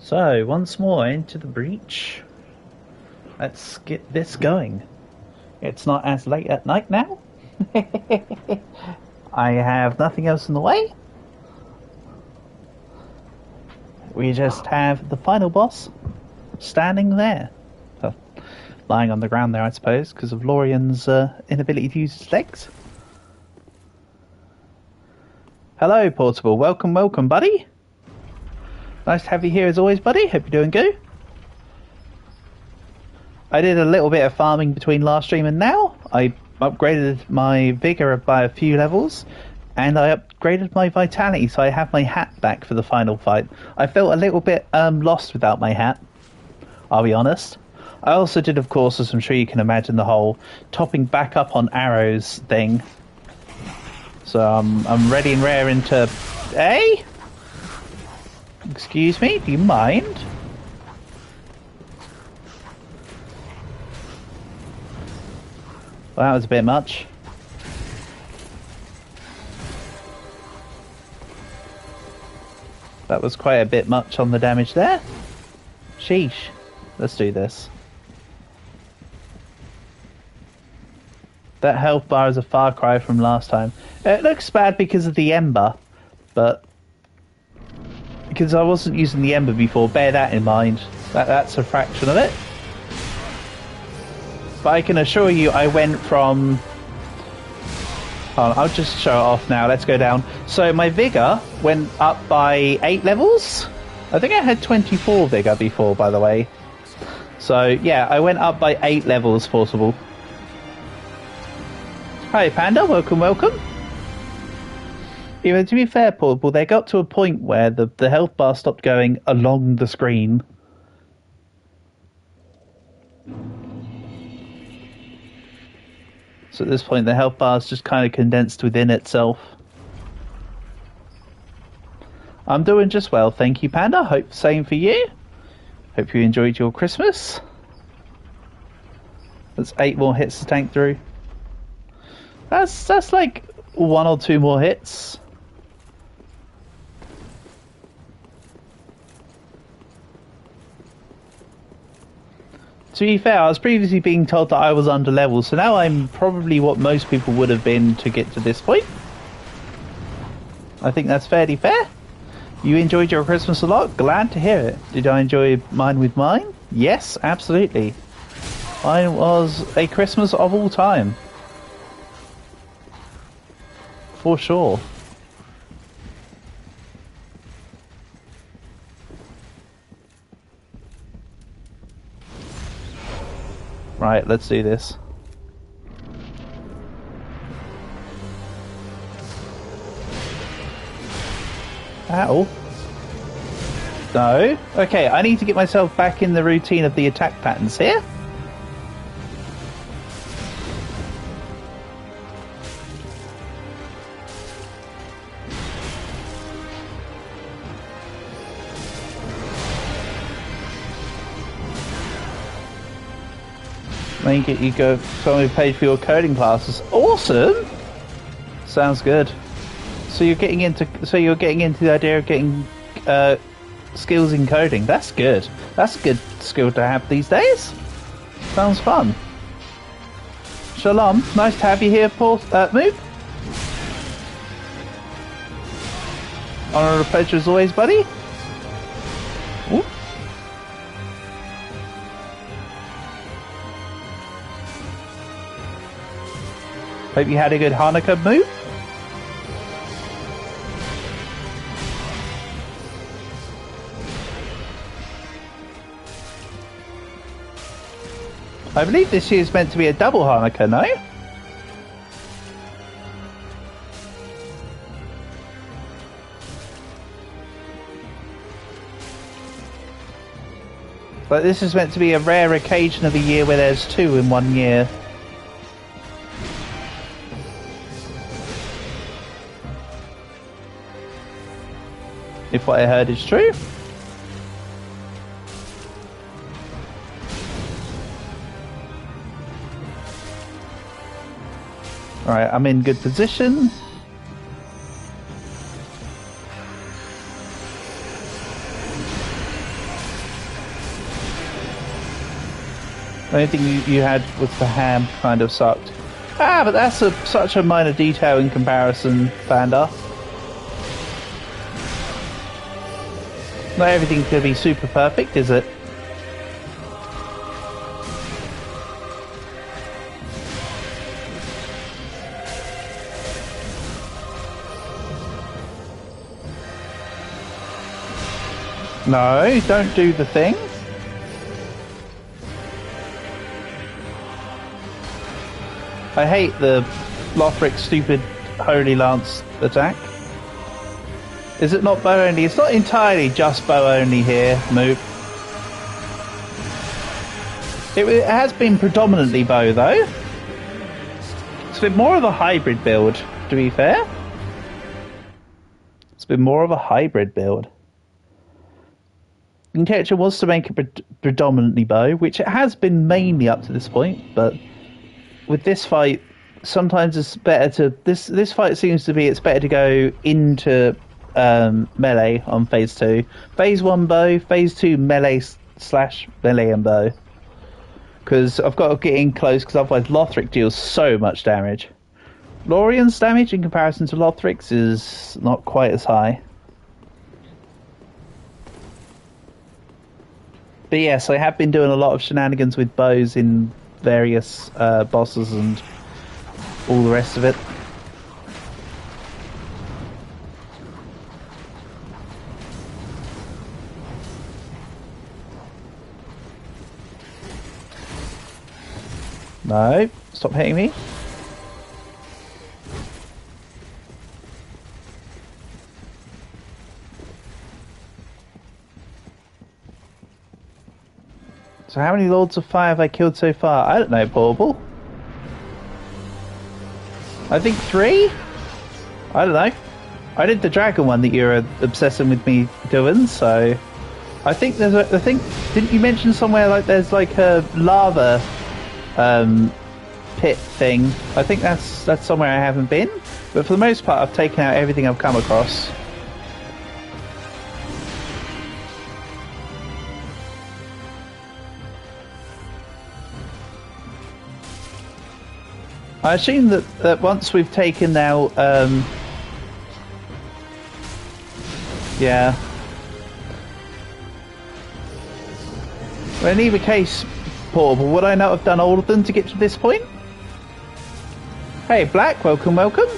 So, once more into the breach. Let's get this going. It's not as late at night now. I have nothing else in the way. We just have the final boss standing there. Well, lying on the ground there, I suppose, because of Lorian's inability to use his legs. Hello, Portable. Welcome, welcome, buddy. Nice to have you here as always, buddy. Hope you're doing good. I did a little bit of farming between last stream and now. I upgraded my vigor by a few levels, and I upgraded my vitality, so I have my hat back for the final fight. I felt a little bit lost without my hat, I'll be honest. I also did, of course, as I'm sure you can imagine, the whole topping back up on arrows thing. So I'm ready and raring to... Hey? Excuse me, do you mind? Well, that was a bit much. That was quite a bit much on the damage there. Sheesh. Let's do this. That health bar is a far cry from last time. It looks bad because of the ember, but... because I wasn't using the ember before, bear that in mind. That's a fraction of it. But I can assure you I went from... I'll just show it off now. Let's go down. So my vigor went up by 8 levels. I think I had 24 vigor before, by the way. So yeah, I went up by 8 levels, Forcible. Hi Panda, welcome, welcome. Even to be fair, Portable, they got to a point where the health bar stopped going along the screen. So at this point, the health bar is just kind of condensed within itself. I'm doing just well, thank you, Panda. Hope same for you. Hope you enjoyed your Christmas. That's 8 more hits to tank through. That's like 1 or 2 more hits. To be fair, I was previously being told that I was under level, so now I'm probably what most people would have been to get to this point. I think that's fairly fair. You enjoyed your Christmas a lot? Glad to hear it. Did I enjoy mine with mine? Yes, absolutely. Mine was a Christmas of all time. For sure. Right, let's do this. Ow. No. Okay, I need to get myself back in the routine of the attack patterns here. Then you go somebody paid for your coding classes. Awesome. Sounds good. So you're getting into the idea of getting skills in coding. That's good. That's a good skill to have these days. Sounds fun. Shalom. Nice to have you here, Paul. Move. Honor and pleasure as always, buddy. Ooh. Hope you had a good Hanukkah move. I believe this year is meant to be a double Hanukkah, no? But this is meant to be a rare occasion of a year where there's 2 in 1 year. If what I heard is true. Alright, I'm in good position. The only thing you had was the ham kind of sucked. Ah, but that's such a minor detail in comparison, Panda. Not everything's going to be super perfect, is it? No, don't do the thing. I hate the Lothric stupid Holy Lance attack. Is it not bow only? It's not entirely just bow only here, Moop. It has been predominantly bow though. It's been more of a hybrid build, to be fair. It's been more of a hybrid build. Intention was to make it predominantly bow, which it has been mainly up to this point, but with this fight, sometimes it's better to... This fight seems to be it's better to go into melee on phase 2. Phase 1 bow, phase 2 melee / melee and bow. Because I've got to get in close, because otherwise Lothric deals so much damage. Lorian's damage in comparison to Lothric's is not quite as high. But yes, I have been doing a lot of shenanigans with bows in various bosses and all the rest of it. No, stop hitting me. So how many Lords of Fire have I killed so far? I don't know, Portable. I think 3? I don't know. I did the dragon one that you're obsessing with me doing, so... I think there's a... I think... Didn't you mention somewhere like there's like a lava pit thing? I think that's somewhere I haven't been. But for the most part, I've taken out everything I've come across. I assume that once we've taken out, yeah. Well, in either case, Portable, would I not have done all of them to get to this point? Hey, Black, welcome, welcome.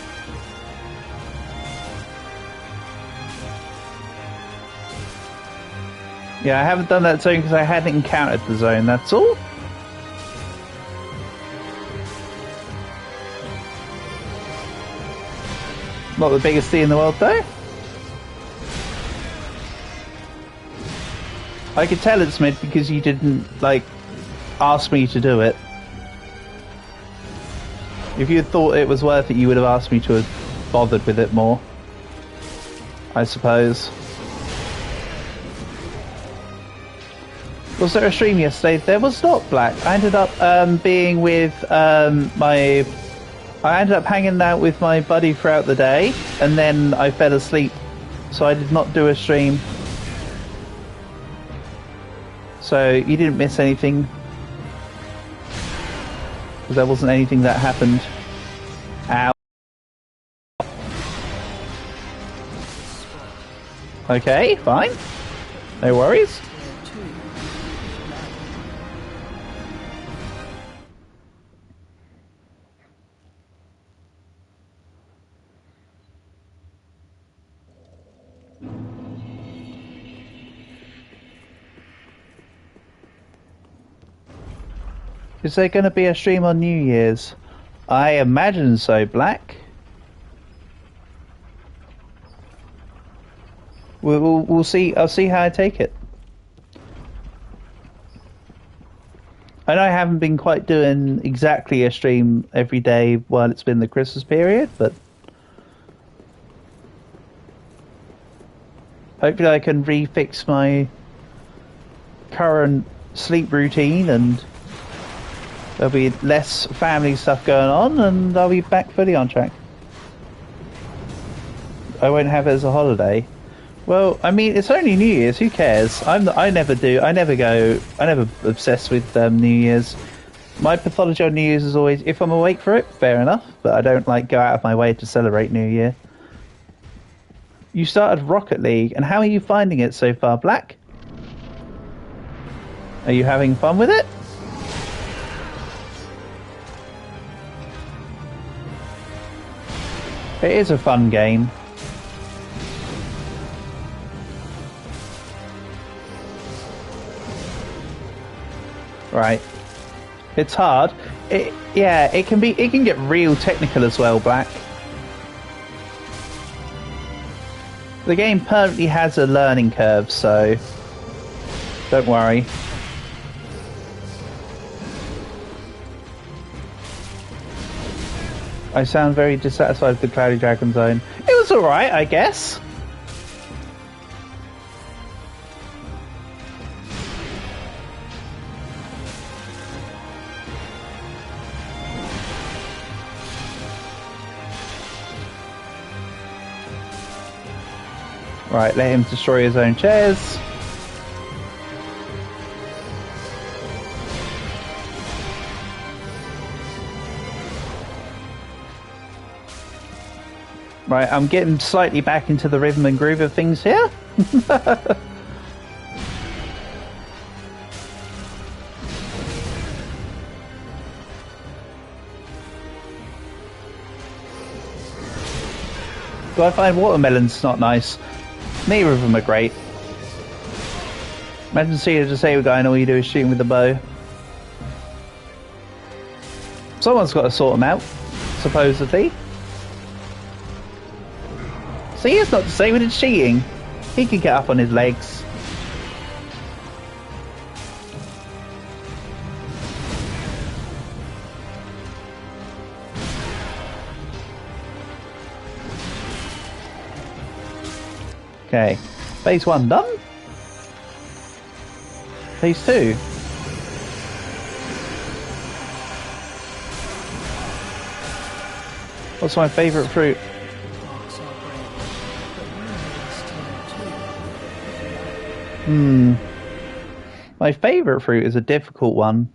Yeah, I haven't done that zone because I hadn't encountered the zone, that's all. Not the biggest sea in the world, though. I could tell it's mid because you didn't, like, ask me to do it. If you had thought it was worth it, you would have asked me to have bothered with it more, I suppose. Was there a stream yesterday? There was not, Black. I ended up being with I ended up hanging out with my buddy throughout the day, and then I fell asleep, so I did not do a stream. So you didn't miss anything, because there wasn't anything that happened. Ow. Okay, fine. No worries. Is there going to be a stream on New Year's? I imagine so, Black. We'll see. I'll see how I take it. I know I haven't been quite doing exactly a stream every day while it's been the Christmas period, but hopefully I can refix my current sleep routine and there'll be less family stuff going on, and I'll be back fully on track. I won't have it as a holiday. Well, I mean, it's only New Year's. Who cares? I never do. I never go. I never obsess with New Year's. My pathology on New Year's is always, if I'm awake for it, fair enough. But I don't like go out of my way to celebrate New Year. You started Rocket League, and how are you finding it so far, Black? Are you having fun with it? It is a fun game. Right. It's hard. Yeah, it can be. It can get real technical as well, Black. The game permanently has a learning curve, so don't worry. I sound very dissatisfied with the Cloudy Dragon Zone. It was alright, I guess. Right, let him destroy his own chairs. Right, I'm getting slightly back into the rhythm and groove of things here. Do I find watermelons not nice? Neither of them are great. Imagine seeing a disabled guy and all you do is shoot him with a bow. Someone's got to sort him out, supposedly. See, it's not disabled, it's cheating. He can get up on his legs. Okay, phase 1 done. Phase 2. What's my favourite fruit? My favourite fruit is a difficult one.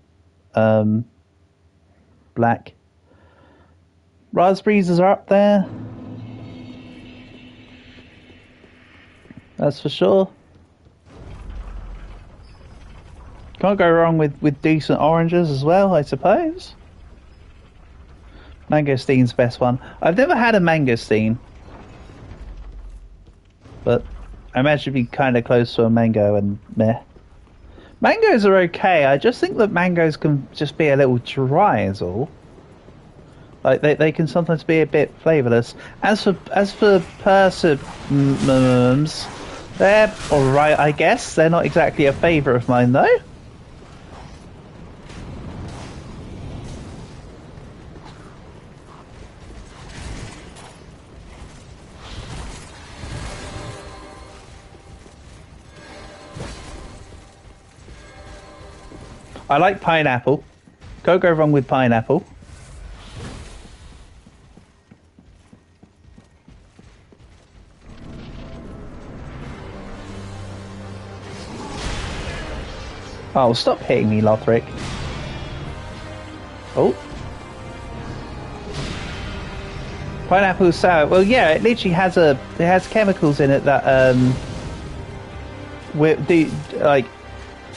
Black. Raspberries are up there. That's for sure. Can't go wrong with decent oranges as well, I suppose. Mangosteen's best one. I've never had a mangosteen. But I imagine it'd be kind of close to a mango and meh. Mangoes are okay. I just think that mangoes can just be a little dry is all. Like they can sometimes be a bit flavourless. As for persimmons, they're alright, I guess. They're not exactly a favourite of mine though. I like pineapple. Can't go wrong with pineapple. Oh, stop hitting me, Lothric. Oh. Pineapple sour. Well, yeah, it literally has it has chemicals in it that like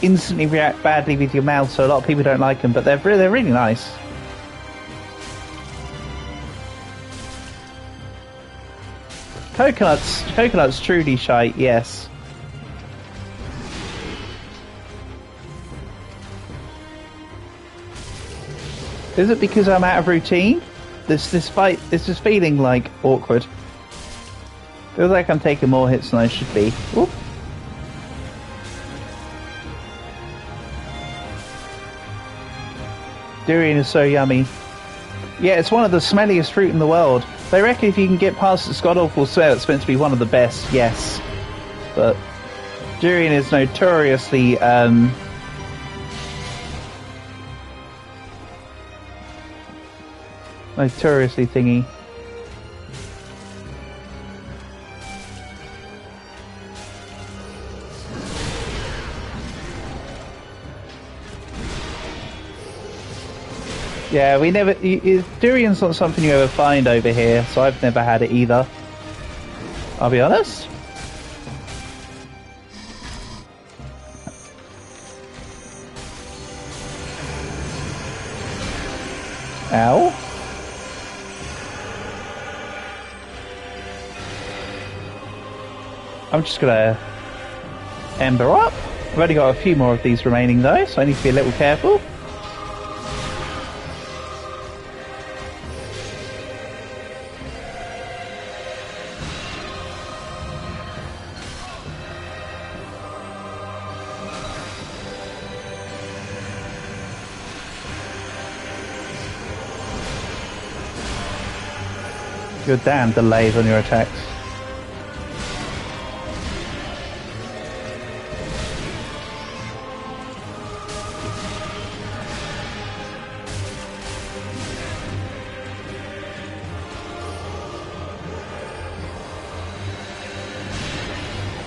instantly react badly with your mouth, so a lot of people don't like them, but they're really nice. Coconuts truly shite, yes. Is it because I'm out of routine? This is feeling like awkward. Feels like I'm taking more hits than I should be. Oop. Durian is so yummy. Yeah, it's one of the smelliest fruit in the world. They reckon if you can get past its god-awful smell, it's meant to be one of the best, yes. But durian is notoriously, thingy. Yeah, we never... Durian's not something you ever find over here, so I've never had it either. I'll be honest. Ow. I'm just gonna ember up. I've only got a few more of these remaining though, so I need to be a little careful. You're damn delayed on your attacks.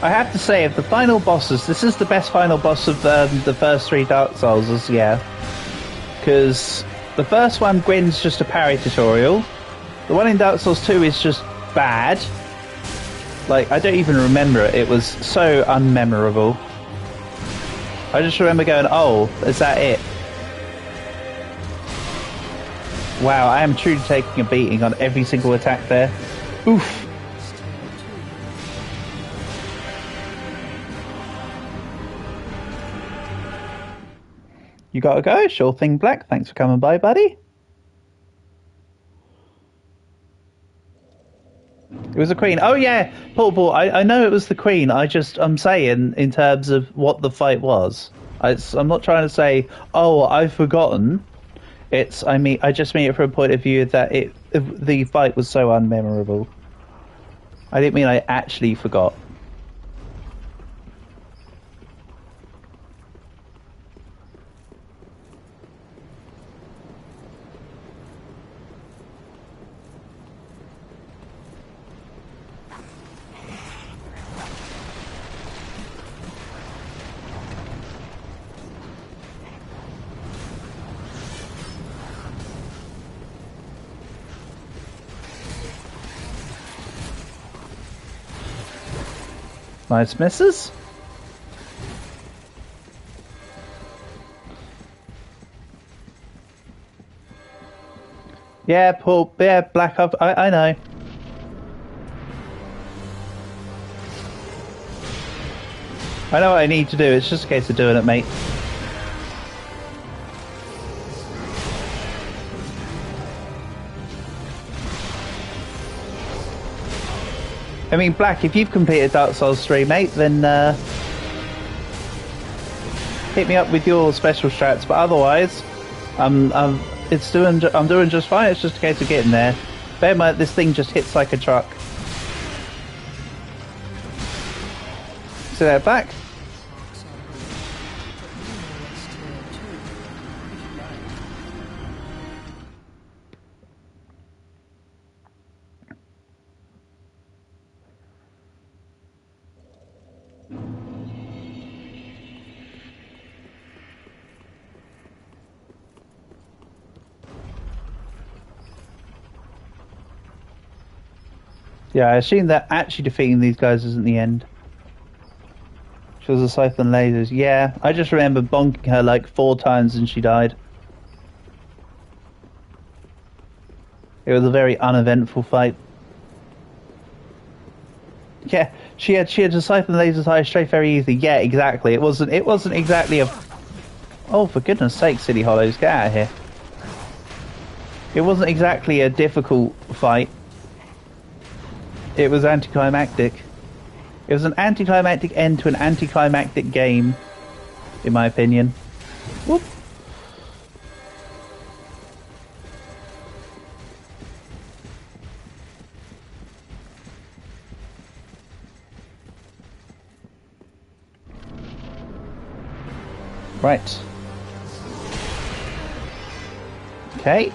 I have to say, of the final bosses, this is the best final boss of the first 3 Dark Souls, yeah. Because the first one, Gwyn's just a parry tutorial. The one in Dark Souls 2 is just bad. Like, I don't even remember it. It was so unmemorable. I just remember going, oh, is that it? Wow, I am truly taking a beating on every single attack there. Oof. You gotta go? Sure thing, Black. Thanks for coming by, buddy. It was the Queen. Oh yeah, Paul. I know it was the Queen. I'm saying in terms of what the fight was. I'm not trying to say, oh, I've forgotten. I just mean it from a point of view that the fight was so unmemorable. I didn't mean I actually forgot. Nice misses. Yeah, Paul. Yeah, Black. I know. I know what I need to do. It's just a case of doing it, mate. I mean, Black, if you've completed Dark Souls 3, mate, then hit me up with your special strats. But otherwise, I'm doing just fine. It's just a case of getting there. Bear in mind, this thing just hits like a truck. See that, Black? Yeah, I assume that actually defeating these guys isn't the end. She was a scythe and lasers. Yeah, I just remember bonking her like 4 times and she died. It was a very uneventful fight. Yeah, she had a scythe and lasers high strafe very easily. Yeah, exactly. It wasn't exactly a... Oh, for goodness sake, City Hollows, get out of here. It wasn't exactly a difficult fight. It was anticlimactic. It was an anticlimactic end to an anticlimactic game, in my opinion. Whoop. Right. Okay.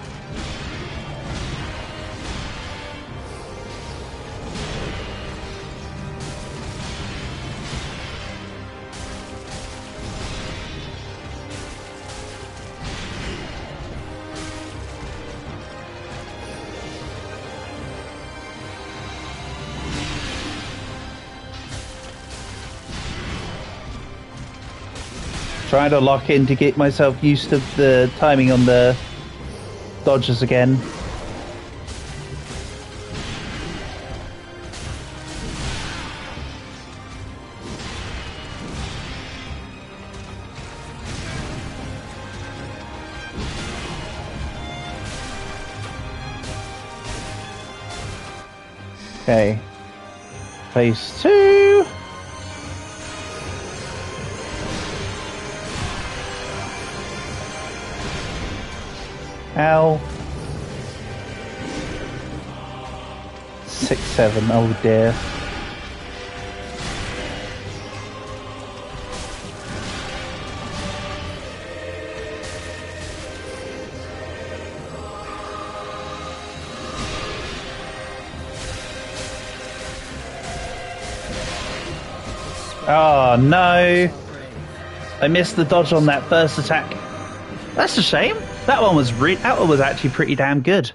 Trying to lock in to get myself used to the timing on the dodges again. Okay. Phase 2. Ow. 6, 7. Oh dear. Oh no! I missed the dodge on that first attack. That's a shame. That one was actually pretty damn good.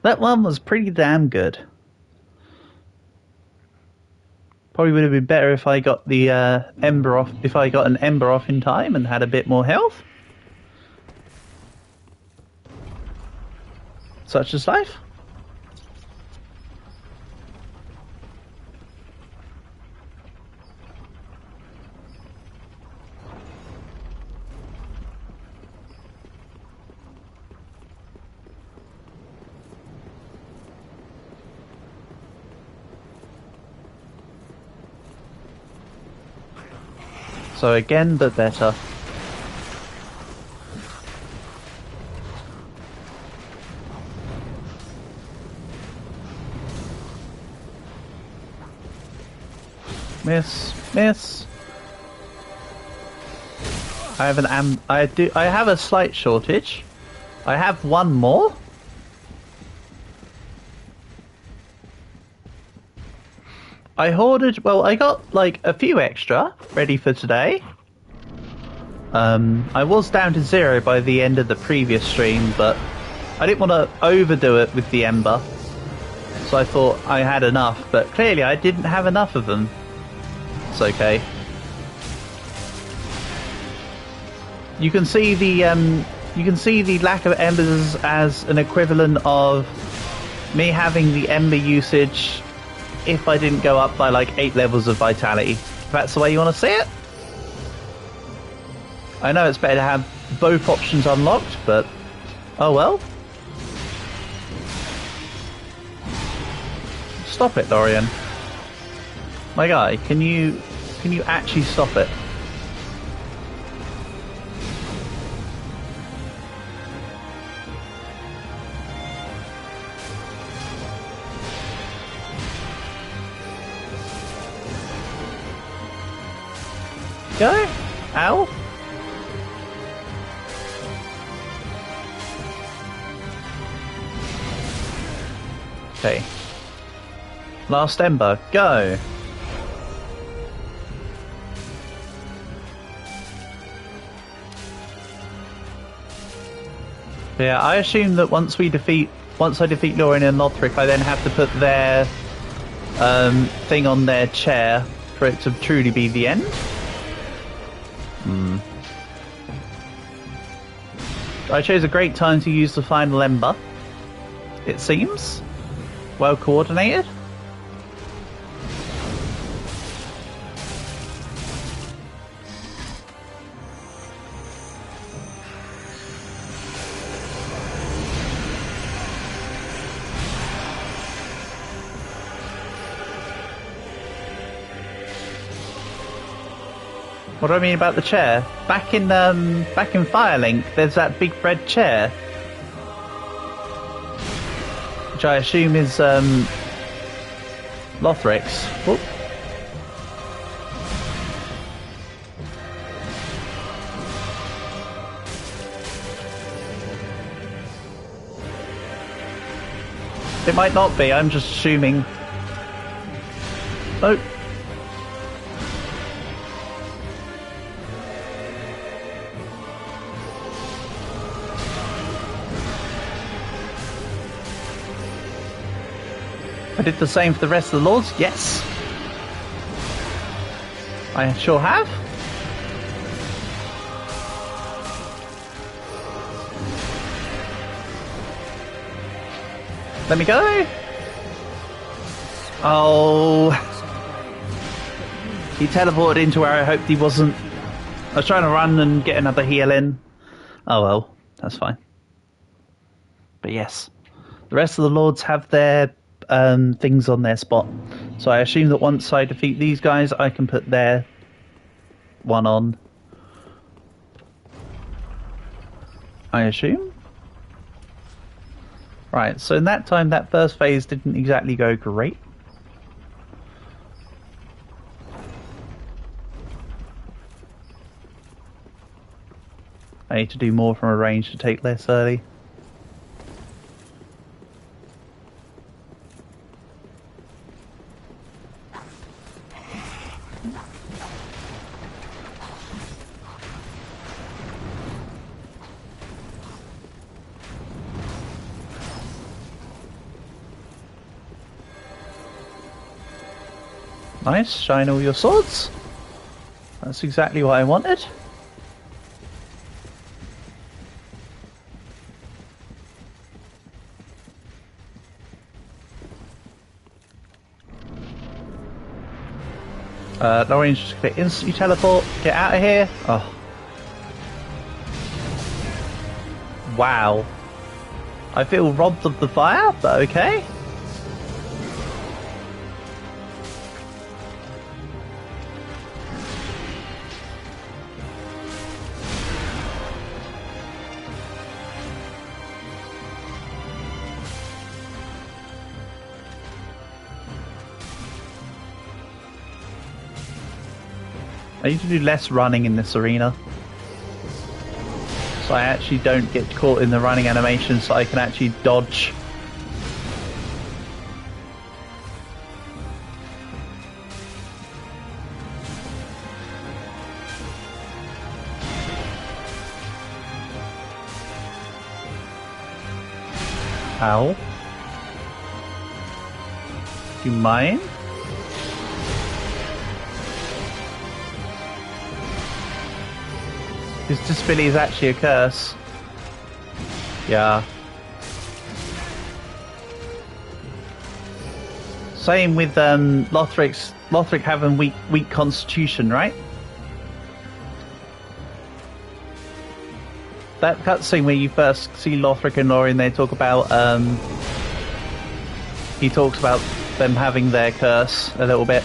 That one was pretty damn good. Probably would have been better if I got the ember off. If I got an ember off in time and had a bit more health. Such is life. So again, but better. Miss, miss. I have I have a slight shortage. I have one more. I hoarded, well, I got like a few extra ready for today. I was down to 0 by the end of the previous stream, but I didn't want to overdo it with the ember. So I thought I had enough, but clearly I didn't have enough of them. It's okay. You can see the lack of embers as an equivalent of me having the ember usage if I didn't go up by like 8 levels of vitality. If that's the way you want to see it. I know it's better to have both options unlocked, but oh well. Stop it, Dorian. My guy, can you actually stop it? Go! Ow! Okay. Last ember, go! Yeah, I assume that once I defeat Lorian and Lothric, I then have to put their thing on their chair for it to truly be the end. I chose a great time to use the final ember. It seems well coordinated. What do I mean about the chair? Back in Firelink, there's that big red chair, which I assume is Lothric's. Whoop. It might not be. I'm just assuming. Oh. I did the same for the rest of the lords, yes. I sure have. Let me go! Oh... He teleported into where I hoped he wasn't. I was trying to run and get another heal in. Oh well, that's fine. But yes, the rest of the lords have their things on their spot. So I assume that once I defeat these guys, I can put their one on. I assume? Right, so in that time, that first phase didn't exactly go great. I need to do more from a range to take less early. Nice, shine all your swords. That's exactly what I wanted. Lorraine's just gonna instantly teleport. Get out of here. Oh. Wow. I feel robbed of the fire, but okay. I need to do less running in this arena, so I actually don't get caught in the running animation, so I can actually dodge. Ow. Do you mind? His disability is actually a curse. Yeah. Same with Lothric having weak constitution, right? That cutscene where you first see Lothric and Lorien, they talk about he talks about them having their curse a little bit.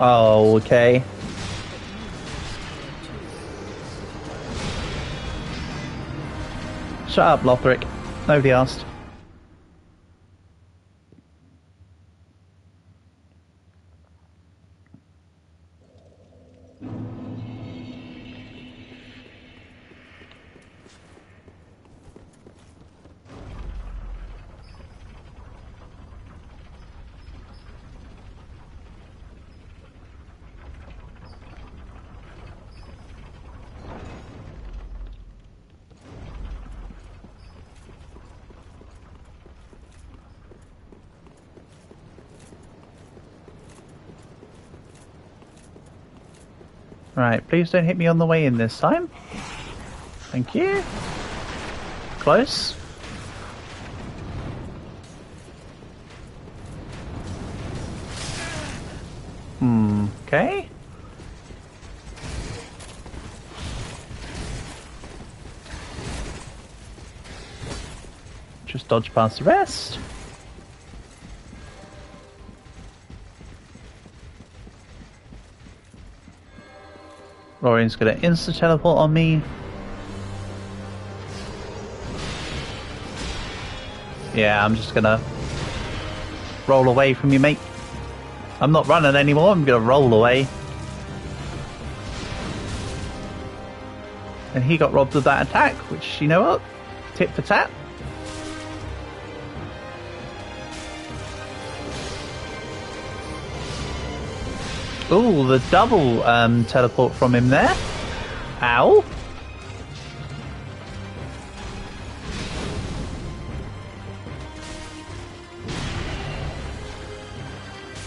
Oh, okay. Shut up, Lothric. Nobody asked. Right, please don't hit me on the way in this time. Thank you. Close. Okay. Just dodge past the rest. Lorien's gonna insta-teleport on me. Yeah, I'm just gonna roll away from you, mate. I'm not running anymore, I'm gonna roll away. And he got robbed of that attack, which, you know what? Tit for tat. Ooh, the double teleport from him there. Ow.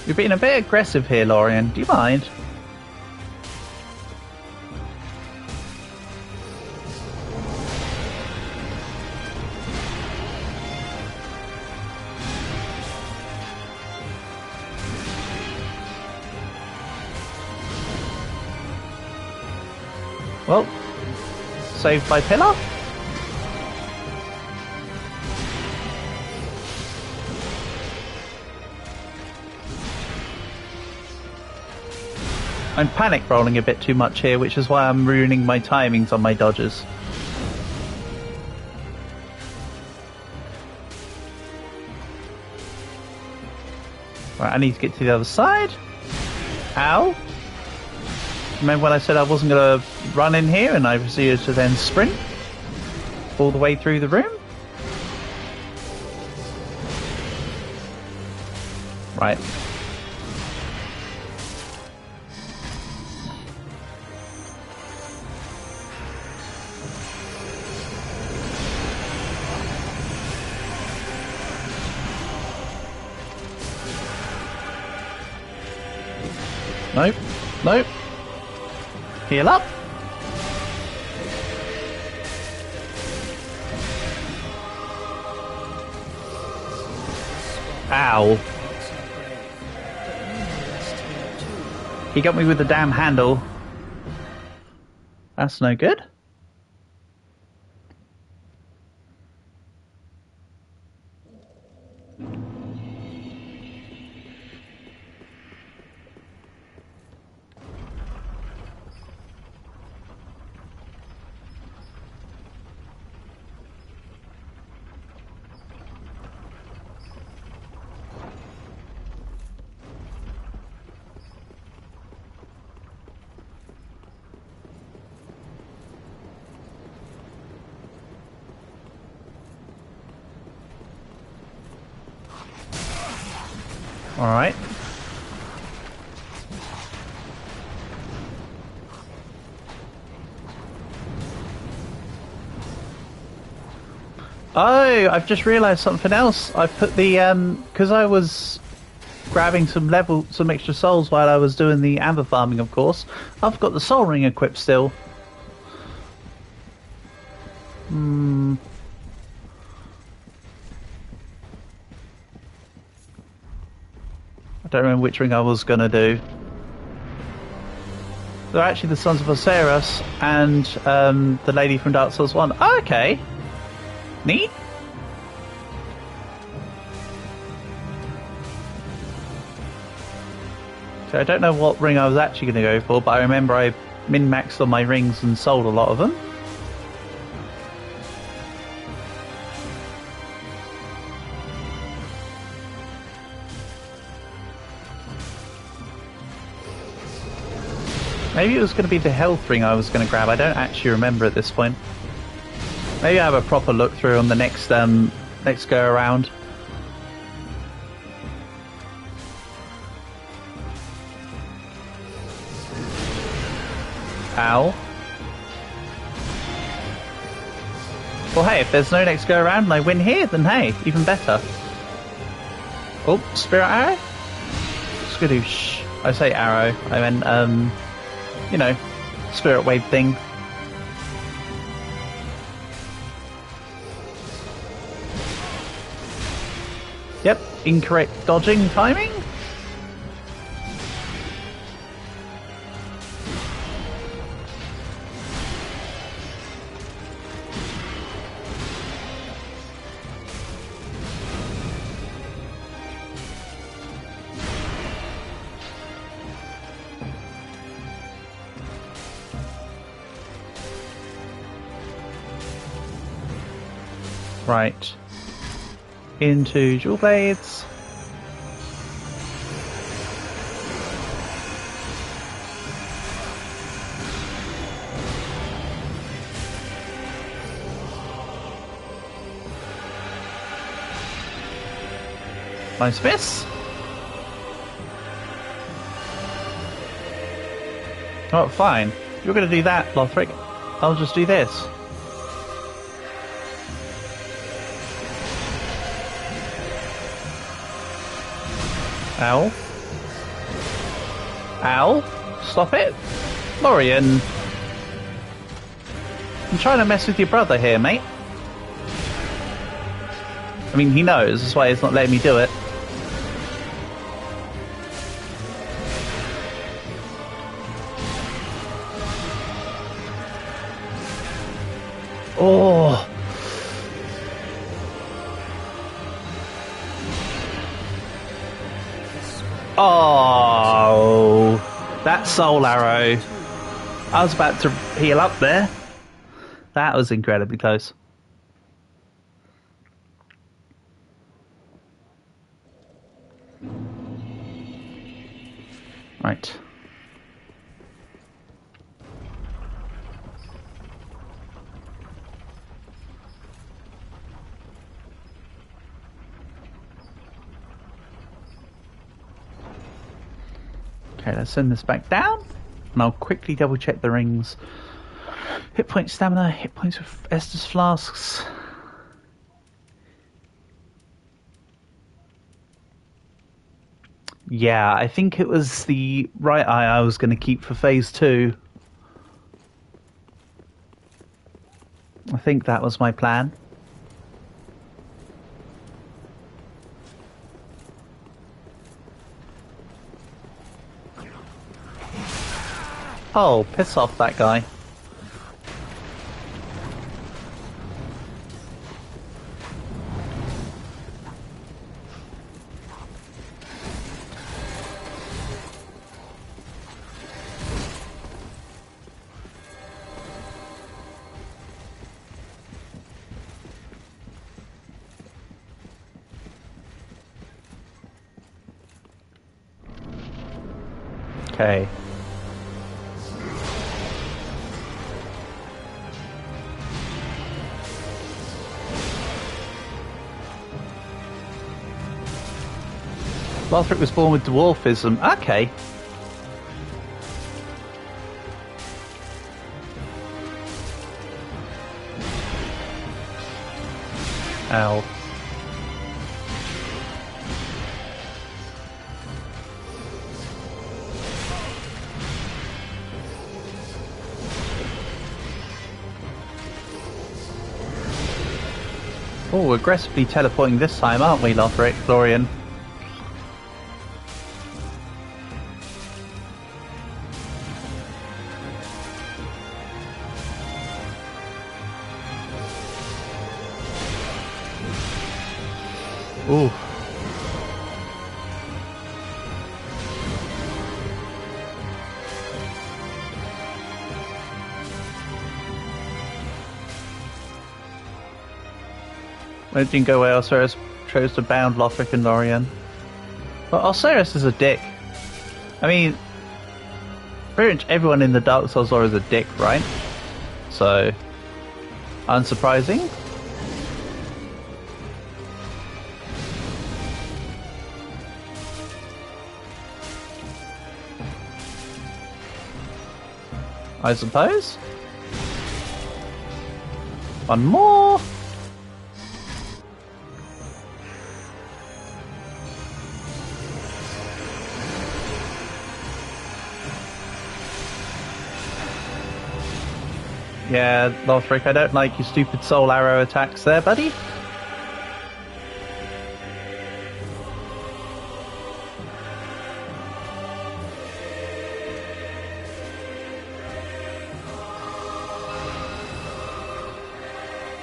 You're being a bit aggressive here, Lorien. Do you mind? Well, saved by pillar. I'm panic rolling a bit too much here, which is why I'm ruining my timings on my dodges. Right, I need to get to the other side. Ow. Remember when I said I wasn't going to run in here and I proceeded to then sprint all the way through the room? Right. Nope. Nope. Heal up. Ow. He got me with the damn handle. That's no good. Alright. Oh, I've just realised something else. I put the, because I was grabbing some extra souls while I was doing the amber farming, of course. I've got the soul ring equipped still. I don't remember which ring I was going to do. They're actually the Sons of Osiris and the lady from Dark Souls 1. Oh, okay. Neat. So I don't know what ring I was actually going to go for, but I remember I min-maxed on my rings and sold a lot of them. Maybe it was going to be the health ring I was going to grab. I don't actually remember at this point. Maybe I have a proper look through on the next go around. Ow. Well, hey, if there's no next go around and I win here, then hey, even better. Oh, spirit arrow? Skadoosh. I say arrow. I meant, you know, spirit wave thing. Yep, incorrect dodging timing. Right. Into Jewel Blades. Nice miss. Oh, fine. You're going to do that, Lothric. I'll just do this. Ow. Ow. Stop it. Lorian. I'm trying to mess with your brother here, mate. I mean, he knows, that's why he's not letting me do it. Oh, that soul arrow. I was about to heal up there. That was incredibly close. Right. Okay, let's send this back down. And I'll quickly double check the rings. Hit point stamina, hit points with Estus flasks. Yeah, I think it was the right eye I was going to keep for phase 2. I think that was my plan. Oh, piss off that guy. Okay. Lothric was born with dwarfism. Okay. Ow. Oh, aggressively teleporting this time, aren't we, Lothric, Florian? Ooh. When it didn't go well, Osiris chose to bound Lothric and Lorien. Well, Osiris is a dick. I mean, pretty much everyone in the Dark Souls lore is a dick, right? So, unsurprising. I suppose. One more. Yeah, Lothric, I don't like your stupid soul arrow attacks there, buddy.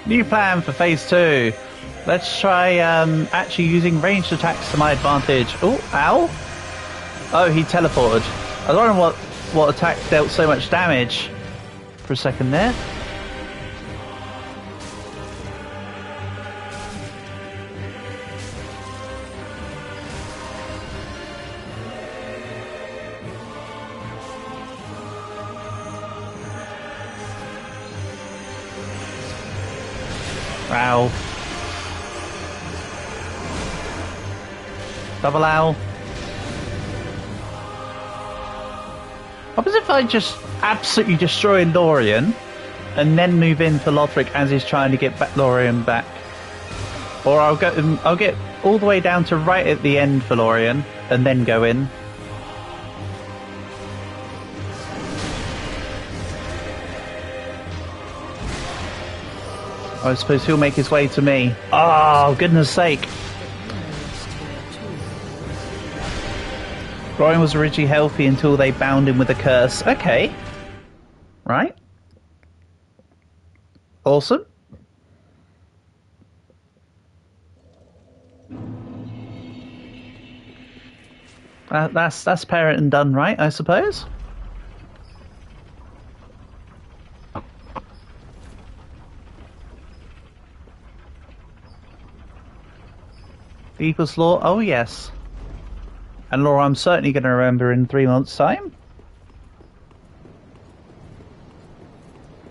New plan for phase 2. Let's try actually using ranged attacks to my advantage. Oh, ow. Oh, he teleported. I was wondering what attack dealt so much damage for a second there. Ow. Double ow. What if I just absolutely destroy Lorien and then move in for Lothric as he's trying to get Lorien back? Or I'll get all the way down to right at the end for Lorien and then go in. I suppose he'll make his way to me. Oh, goodness sake. Lorien was originally healthy until they bound him with a curse. Okay. Right. Awesome. That's parent and done right, I suppose. Eagle's Law, oh yes. And Laura, I'm certainly going to remember in 3 months' time.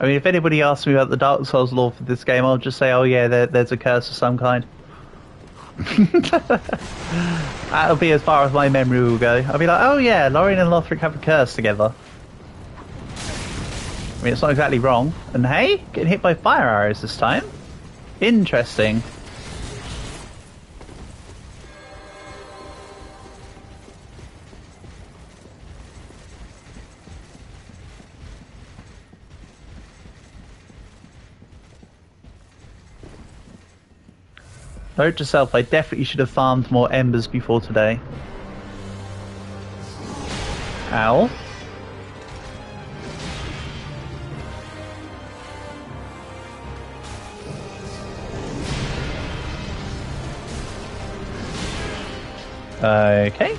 I mean, if anybody asks me about the Dark Souls lore for this game, I'll just say, oh yeah, there's a curse of some kind. That'll be as far as my memory will go. I'll be like, oh yeah, Lorien and Lothric have a curse together. I mean, it's not exactly wrong. And hey, getting hit by fire arrows this time. Interesting. Note to self, I definitely should have farmed more embers before today. Ow. Okay.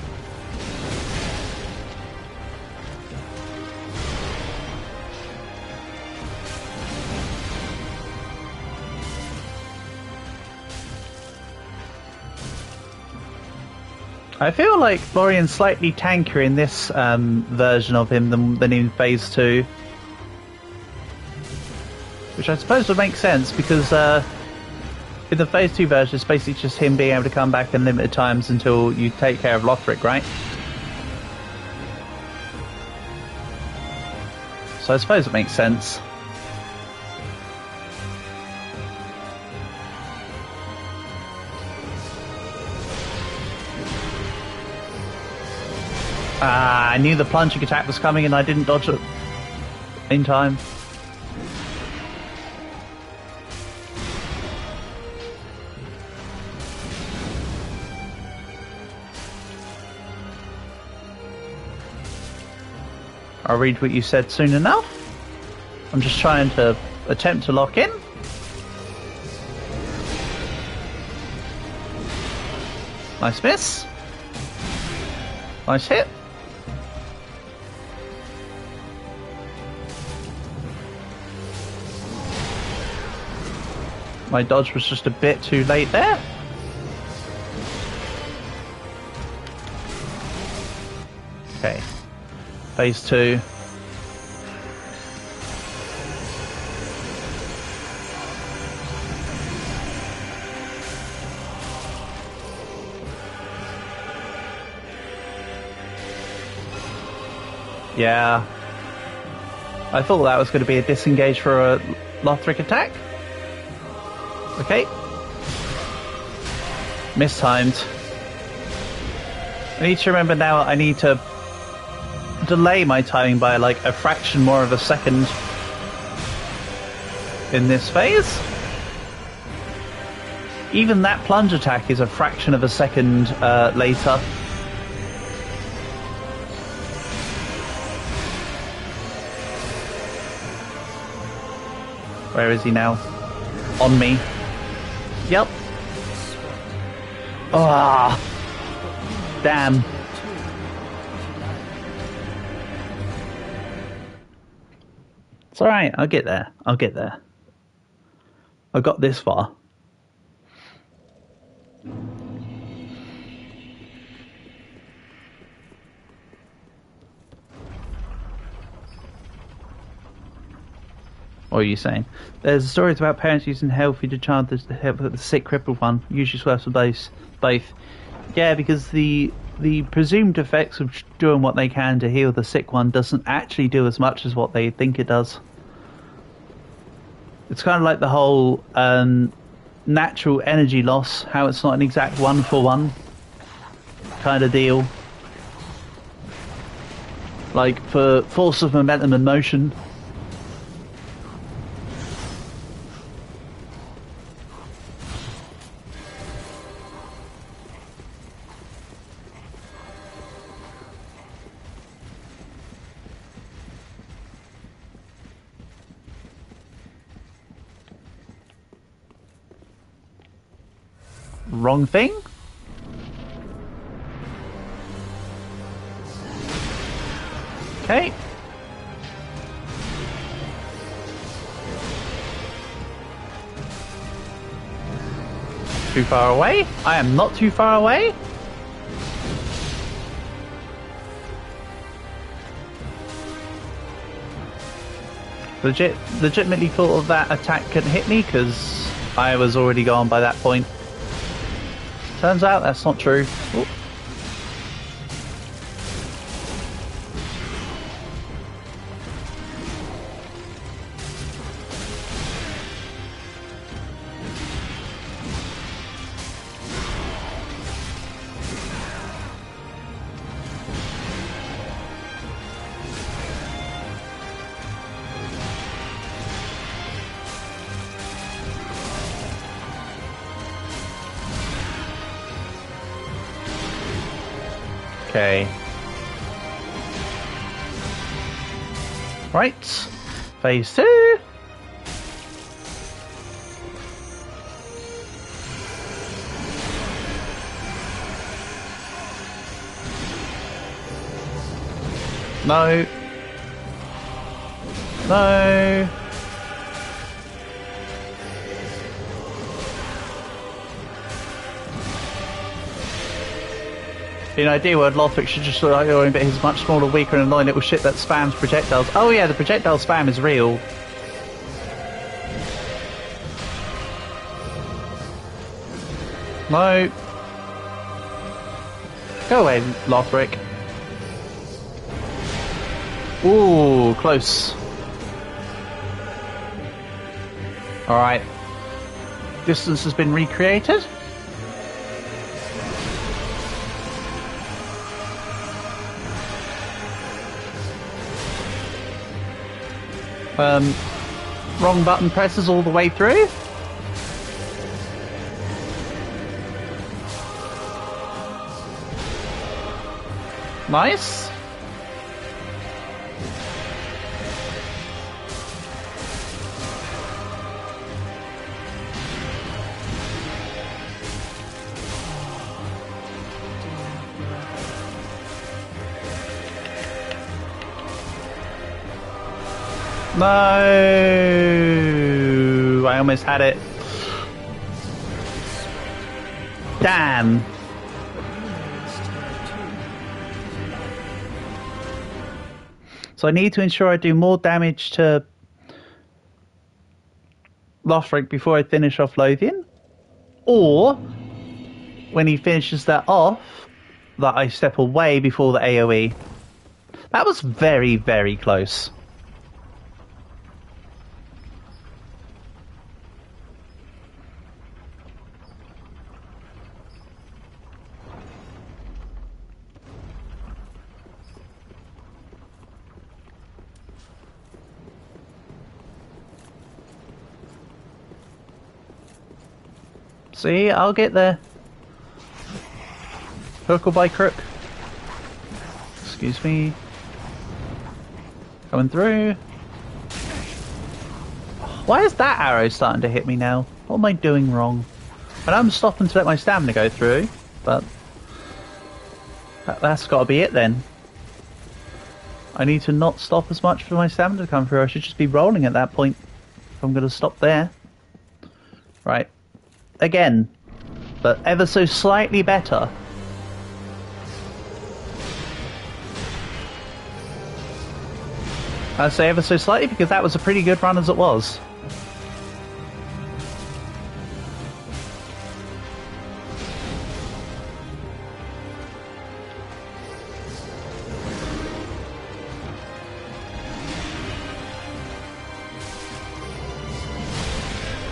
I feel like Lorien's slightly tankier in this version of him than in Phase 2. Which I suppose would make sense, because in the Phase 2 version, it's basically just him being able to come back in limited times until you take care of Lothric, right? So I suppose it makes sense. I knew the plunging attack was coming and I didn't dodge it in time. I'll read what you said soon enough. I'm just trying to attempt to lock in. Nice miss. Nice hit. My dodge was just a bit too late there. Okay. Phase 2. Yeah. I thought that was going to be a disengage for a Lothric attack. Okay. Mistimed. I need to remember now I need to delay my timing by like a fraction more of a second in this phase. Even that plunge attack is a fraction of a second later. Where is he now? On me. Yep. Ah, damn. It's alright, I'll get there. I'll get there. I got this far. What are you saying? There's stories about parents using healthy to child to help the sick crippled one. Usually works for both. Yeah, because the presumed effects of doing what they can to heal the sick one doesn't actually do as much as what they think it does. It's kind of like the whole natural energy loss, how it's not an exact one-for-one kind of deal. Like for force of momentum and motion. Wrong thing? Okay. Too far away? I am not too far away. Legitimately thought that attack could hit me because I was already gone by that point. Turns out that's not true. Ooh. Okay. Right. Phase 2. No. No. In an ideal world, Lothric should just look like your own, but he's much smaller, weaker, and annoying little shit that spams projectiles. Oh yeah, the projectile spam is real. No. Go away, Lothric. Ooh, close. Alright. Distance has been recreated. Wrong button presses all the way through. Nice. No, I almost had it. Damn. So I need to ensure I do more damage to Lothric before I finish off Lothian, or when he finishes that off, that I step away before the AoE. That was very, very close. See, I'll get there. Hook or by crook. Excuse me. Coming through. Why is that arrow starting to hit me now? What am I doing wrong? I know I'm stopping to let my stamina go through, but that's got to be it then. I need to not stop as much for my stamina to come through. I should just be rolling at that point if I'm going to stop there. Right. Again, but ever so slightly better. I say ever so slightly because that was a pretty good run as it was.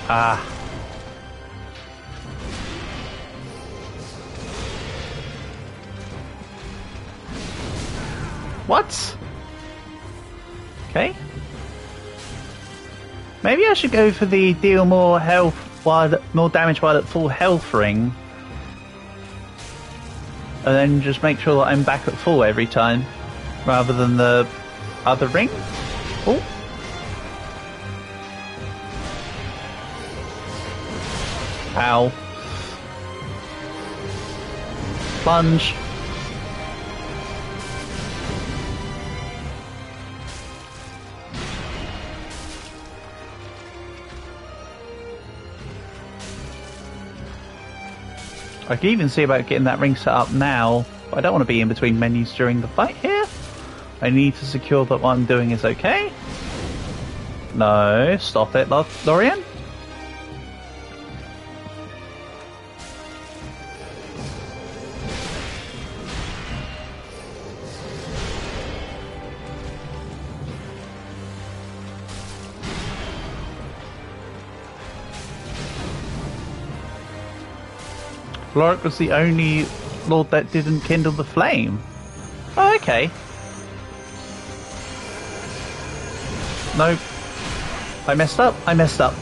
Ah. What? Okay. Maybe I should go for the deal more health while more damage while at full health ring. And then just make sure that I'm back at full every time. Rather than the other ring. Oh. Ow. I can even see about getting that ring set up now, but I don't want to be in between menus during the fight here. I need to secure that what I'm doing is okay. No, stop it, Lorian. Lothric was the only lord that didn't kindle the flame. Oh, okay. No. I messed up. I messed up.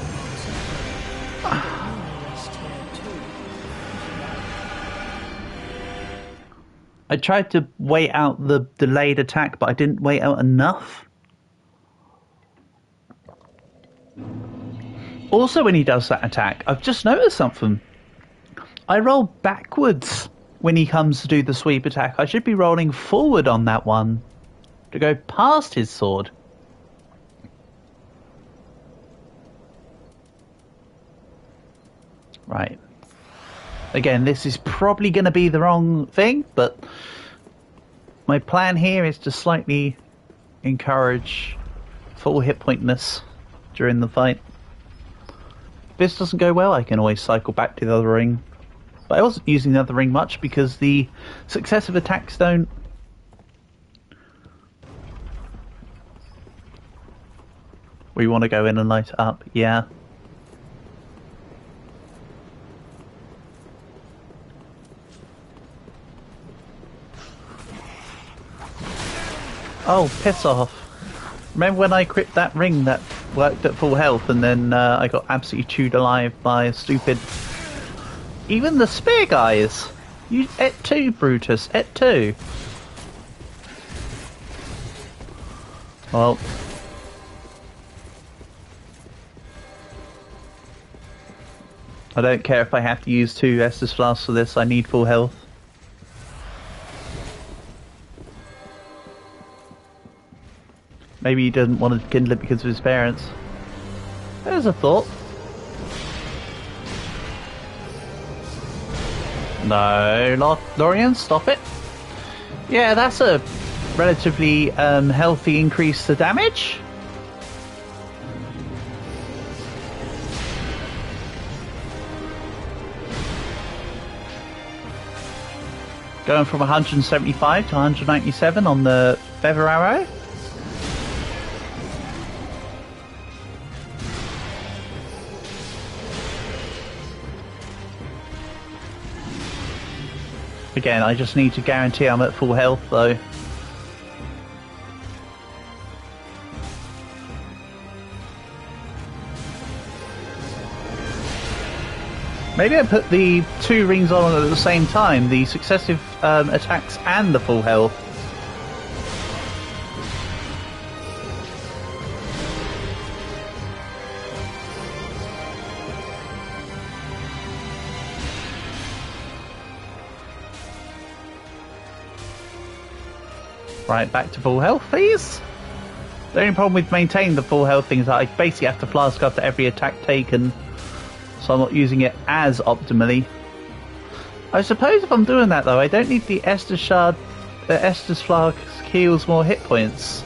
I tried to wait out the delayed attack, but I didn't wait out enough. Also, when he does that attack, I've just noticed something. I roll backwards when he comes to do the sweep attack. I should be rolling forward on that one to go past his sword. Right. Again, this is probably going to be the wrong thing, but my plan here is to slightly encourage full hit pointness during the fight. If this doesn't go well, I can always cycle back to the other ring. But I wasn't using the other ring much because the successive attacks don't... We want to go in and light it up, yeah. Oh, piss off. Remember when I crit that ring that worked at full health and then I got absolutely chewed alive by a stupid... Even the spear guys! You et tu, Brutus, et tu. Well... I don't care if I have to use 2 Estus Flasks for this, I need full health. Maybe he doesn't want to kindle it because of his parents. There's a thought. No, Lorian, stop it. Yeah, that's a relatively healthy increase to damage. Going from 175 to 197 on the feather arrow. Again, I just need to guarantee I'm at full health, though. Maybe I put the 2 rings on at the same time, the successive attacks and the full health. Right, back to full health, please. The only problem with maintaining the full health thing is that I basically have to flask after every attack taken, so I'm not using it as optimally. I suppose if I'm doing that though, I don't need the Estus Shard. The Estus Flask heals more hit points.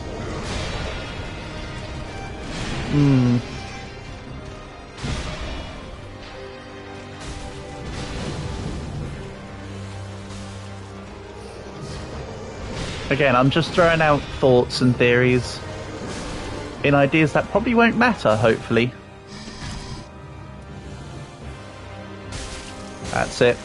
Again, I'm just throwing out thoughts and theories in ideas that probably won't matter, hopefully. That's it.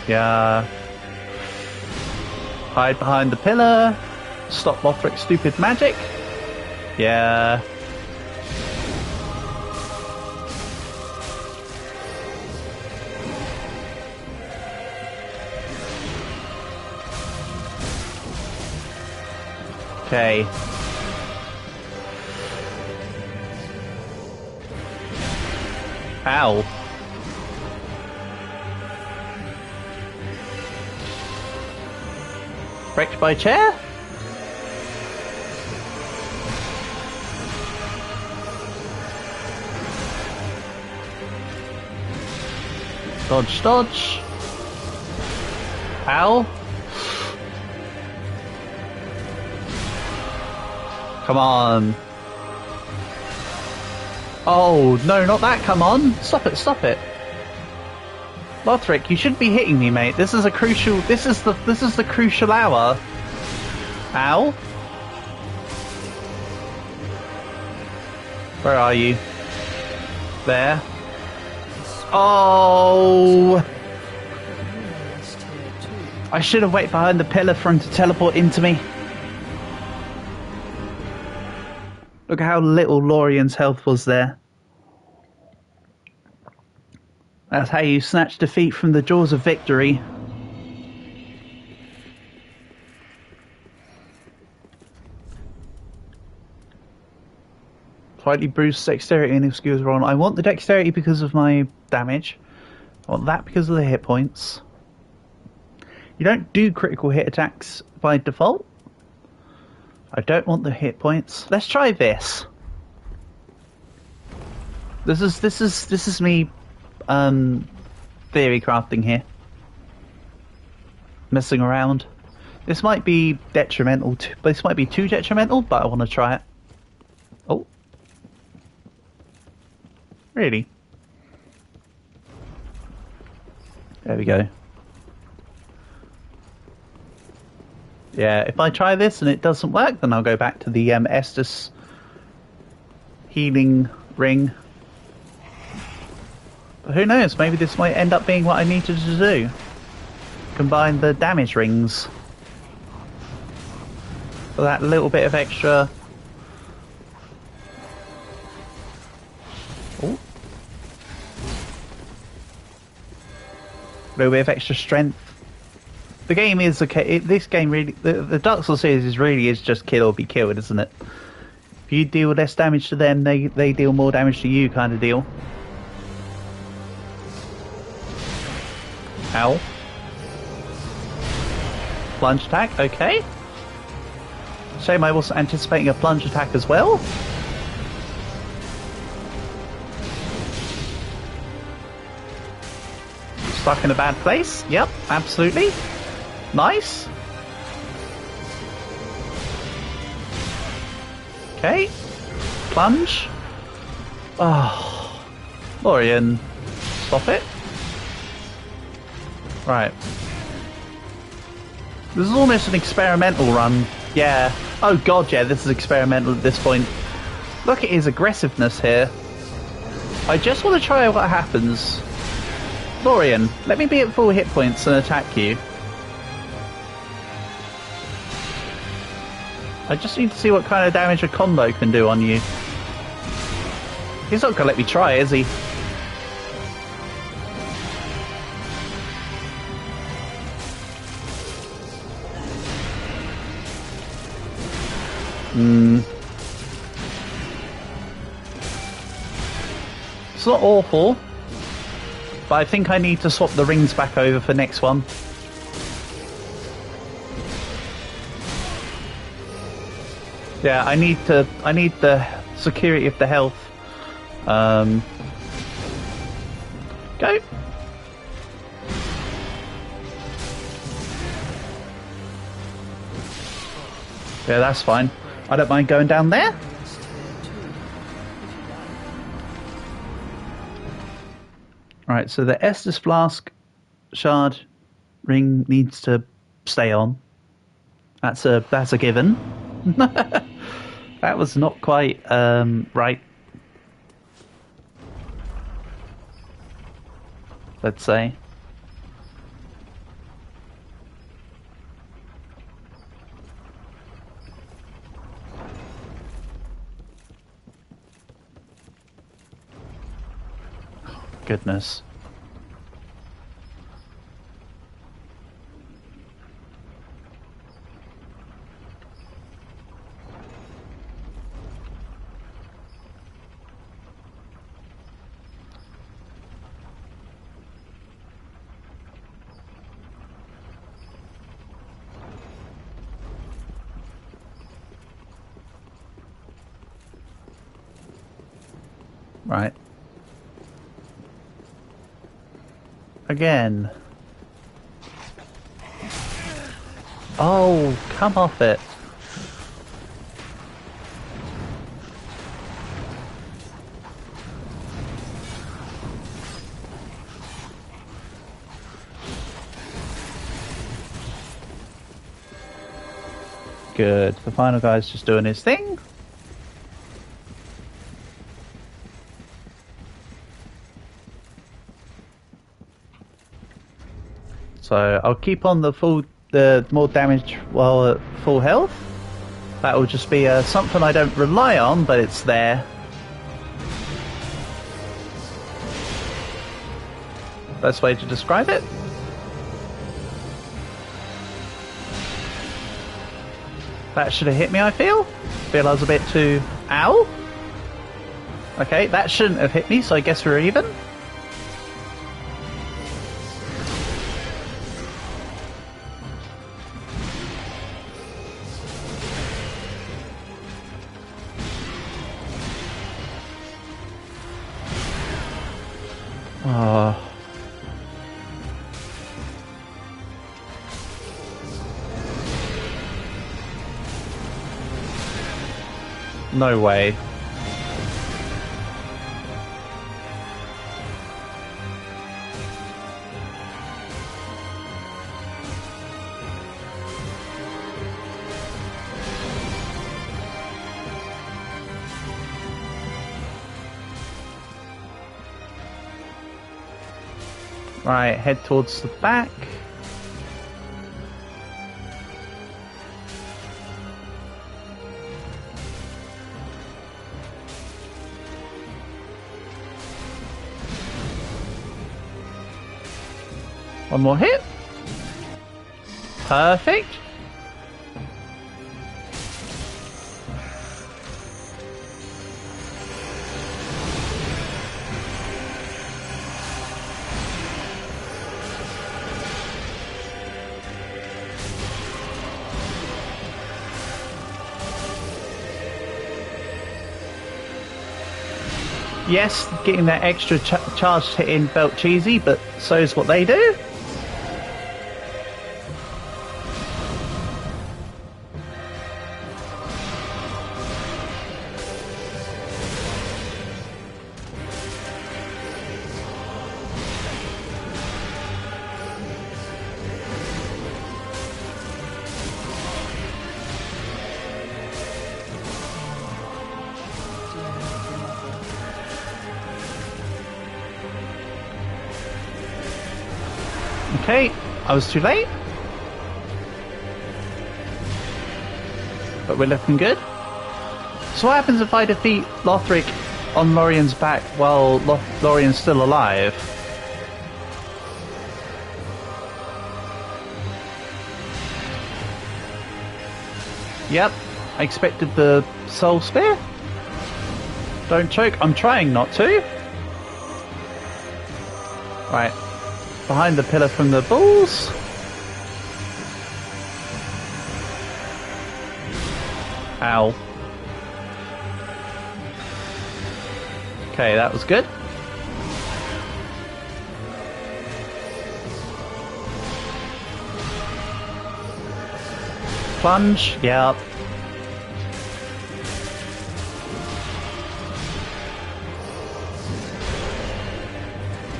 Yeah. Hide behind the pillar. Stop Lothric's stupid magic. Yeah. Okay. Ow. Wrecked by chair? Dodge, dodge. Ow. Come on. Oh, no, not that, come on. Stop it, stop it. Lothric, you shouldn't be hitting me, mate. This is a crucial, this is the crucial hour. Ow. Where are you? There. Oh! I should have waited behind the pillar for him to teleport into me. Look at how little Lorian's health was there. That's how you snatch defeat from the jaws of victory. Slightly bruised dexterity and if skills are on. I want the dexterity because of my damage. I want that because of the hit points. You don't do critical hit attacks by default. I don't want the hit points. Let's try this. This is me theory crafting here. Messing around. This might be detrimental this might be too detrimental, but I want to try it. Oh. Really? There we go. Yeah, if I try this and it doesn't work, then I'll go back to the Estus healing ring. But who knows, maybe this might end up being what I needed to do. Combine the damage rings. For that little bit of extra... Oh. A little bit of extra strength. The game is okay. This game really, the Dark Souls series is just kill or be killed, isn't it? If you deal less damage to them, they deal more damage to you, kind of deal. Ow. Plunge attack, okay. Shame I wasn't anticipating a plunge attack as well. Stuck in a bad place? Yep, absolutely. Nice. Okay. Plunge. Oh. Lorian. Stop it. Right. This is almost an experimental run. Yeah. Oh god, yeah, this is experimental at this point. Look at his aggressiveness here. I just want to try what happens. Lorian, let me be at full hit points and attack you. I just need to see what kind of damage a combo can do on you. He's not gonna let me try, is he? It's not awful, but I think I need to swap the rings back over for next one. Yeah, I need the security of the health. Go. Yeah, that's fine. I don't mind going down there. Right, so the Estus Flask shard ring needs to stay on. That's a given. That was not quite right. Let's say. Goodness. Right. again. Oh, come off it. Good. The final guy's just doing his thing. So I'll keep on the more damage while at full health. That will just be something I don't rely on, but it's there. Best way to describe it. That should have hit me, I feel. I was a bit too... Ow! Okay, that shouldn't have hit me, so I guess we're even. Oh. No way. Right, head towards the back. One more hit. Perfect. Yes, getting that extra charge hit in felt cheesy, but so is what they do. Okay, I was too late. But we're looking good. So what happens if I defeat Lothric on Lorien's back while Lorien's still alive? Yep, I expected the soul spear. Don't choke, I'm trying not to. Right. Behind the pillar from the bulls. Ow. Okay, that was good. Plunge, yeah.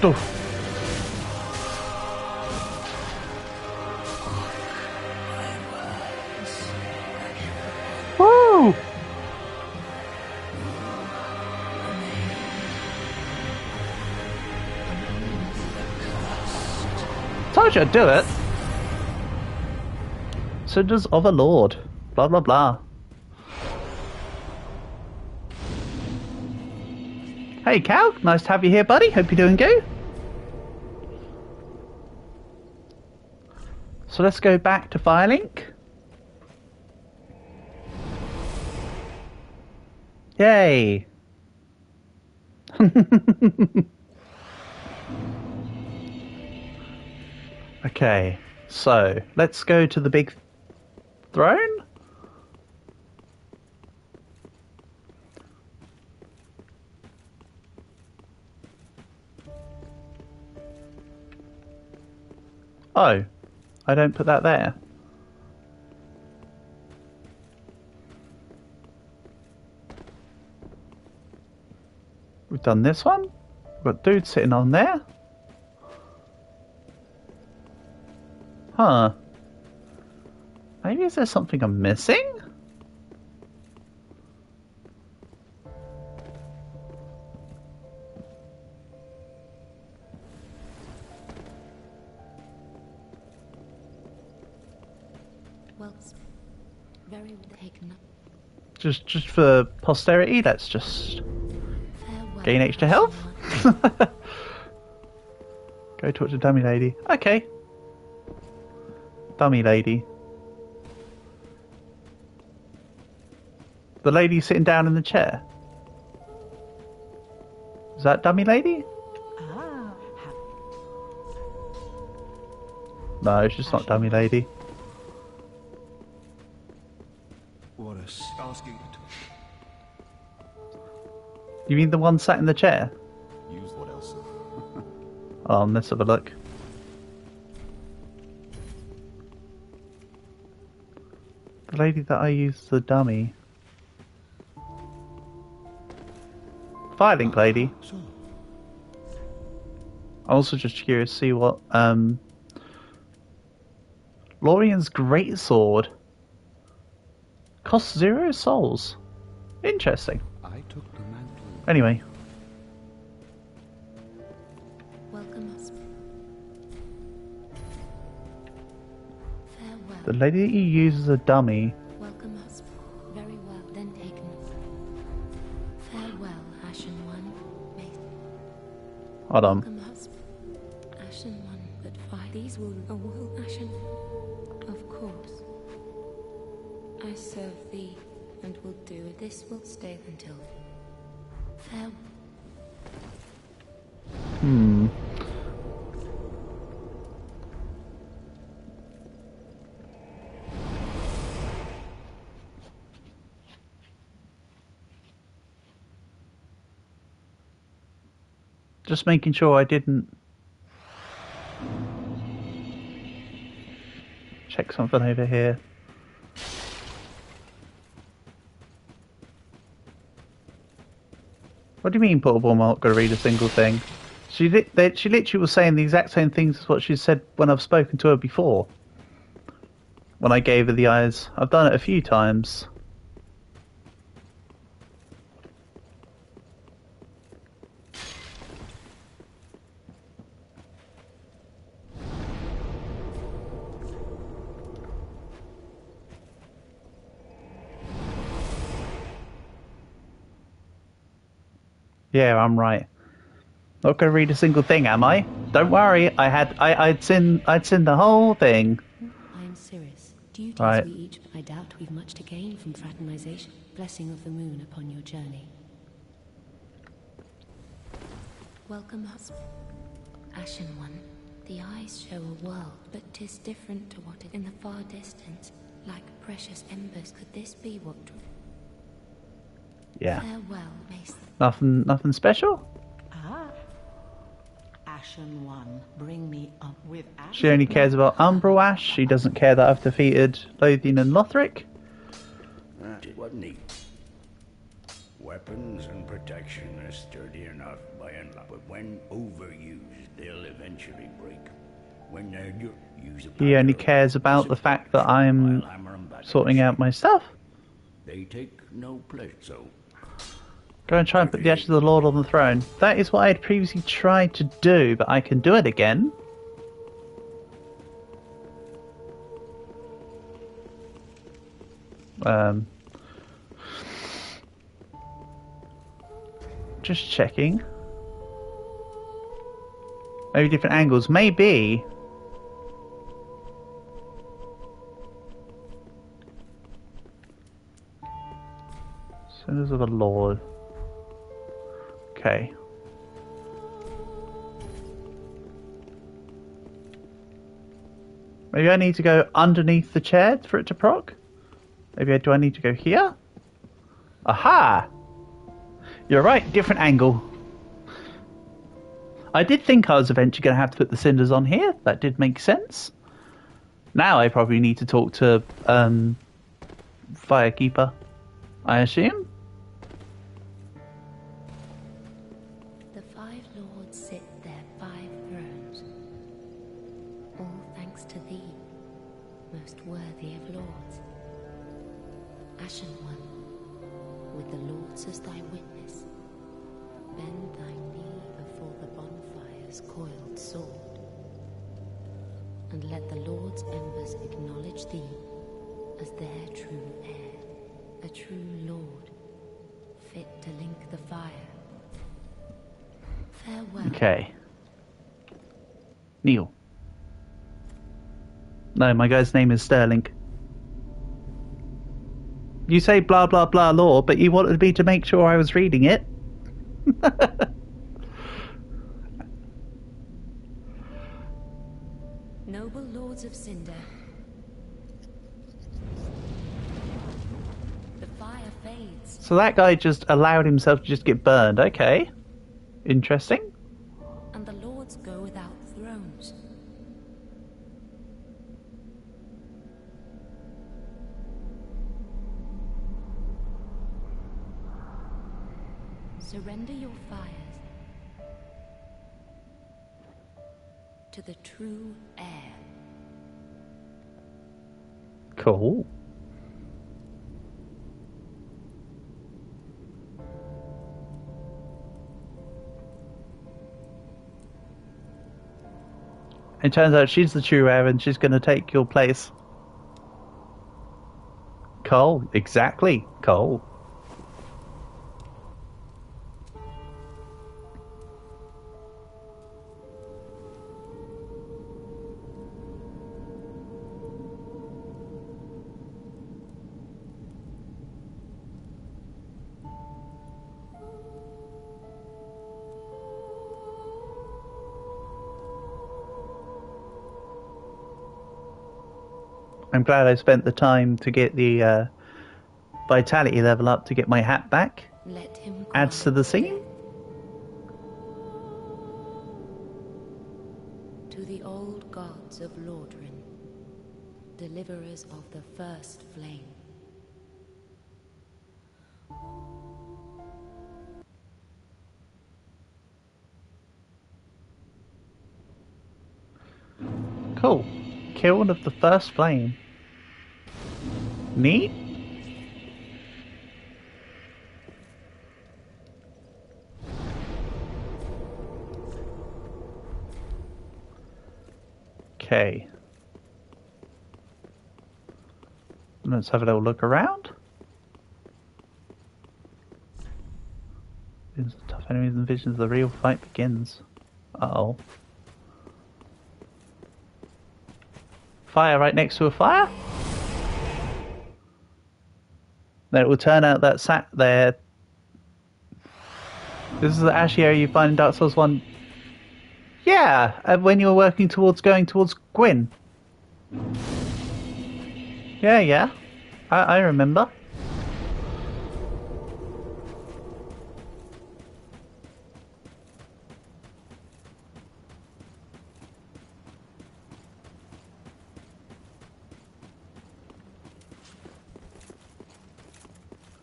Oof. Woo! Told you I'd do it. So does Overlord. Blah blah blah. Hey Cal, nice to have you here, buddy. Hope you're doing good. So let's go back to Firelink. Yay! Okay, so let's go to the big throne. Oh, I don't put that there. We've done this one. We've got dude sitting on there. Huh. Maybe is there something I'm missing? Well, very taken up. Just for posterity, let's just Farewell, gain extra health. Go talk to dummy lady. Okay. Dummy lady. The lady sitting down in the chair. Is that dummy lady? No, it's just not dummy lady. What a asking it. You mean the one sat in the chair? Use what else? Oh, let's have a look. The lady that I used the dummy. Firelink lady. So, I'm also just curious to see what Lorian's greatsword costs 0 souls. Interesting. I took the mantle. Anyway, Welcome us. Farewell. the lady that you use as a dummy. Welcome us. Very well, then taken. Farewell, Ashen One. May Hold on. welcome us. Ashen One, but fight. These will Ashen. Of course. I serve thee, and will do it. This will stay until. Farewell. Just making sure I didn't check something over here. What do you mean, portable? I'm not going to read a single thing. She literally was saying the exact same things as what she said when I've spoken to her before. When I gave her the eyes. I've done it a few times. Yeah, I'm right. Not gonna read a single thing, am I? Don't worry, I'd seen the whole thing. I am serious. Duties Right. we each. I doubt we've much to gain from fraternization. Blessing of the moon upon your journey. Welcome, husband. Ashen One. The eyes show a world, but 'tis different to what is in the far distance. Like precious embers, could this be what? Yeah. Farewell, Mason. Nothing special? Ashen One, bring me up with ash. She only cares about Umbral Ash. She doesn't care that I've defeated Lothian and Lothric. It wasn't neat. Weapons and protection are sturdy enough by and large, but when overused, they'll eventually break. When they're usable, He only cares about the fact that I'm sorting out my stuff. They take no pleasure, so Go and try and put the Ashes of the Lord on the throne. That is what I had previously tried to do, but I can do it again. Just checking. Maybe different angles. Maybe. Sons of the Lord. Okay. Maybe I need to go underneath the chair for it to proc? Maybe do I need to go here? Aha! You're right, different angle. I did think I was eventually going to have to put the cinders on here. That did make sense. Now I probably need to talk to Firekeeper, I assume. The five lords sit their 5 thrones, all thanks to thee, most worthy of lords. Ashen One, with the lords as thy witness, bend thy knee before the bonfire's coiled sword, and let the lord's embers acknowledge thee as their true heir, a true lord, fit to link the fire. Farewell. Okay. Neil. No, my guy's name is Sterling. You say blah blah blah law, but you wanted me to make sure I was reading it. Noble lords of Cinder, the fire fades. So that guy just allowed himself to just get burned. Okay. Interesting. And the lords go without thrones. Surrender your fires to the true heir. Cool. It turns out she's the true heir and she's going to take your place. Cole, exactly, Cole. I'm glad I spent the time to get the vitality level up to get my hat back. Let him Adds to the scene. to the old gods of Lordran, deliverers of the first flame. Cool. Kiln of the first flame. Neat. Okay. Let's have a little look around. These tough enemies and visions, the real fight begins. Uh-oh. Fire right next to a fire? Then it will turn out that sat there. This is the ashy area you find in Dark Souls 1. Yeah, when you're working towards going towards Gwyn. Yeah. I remember.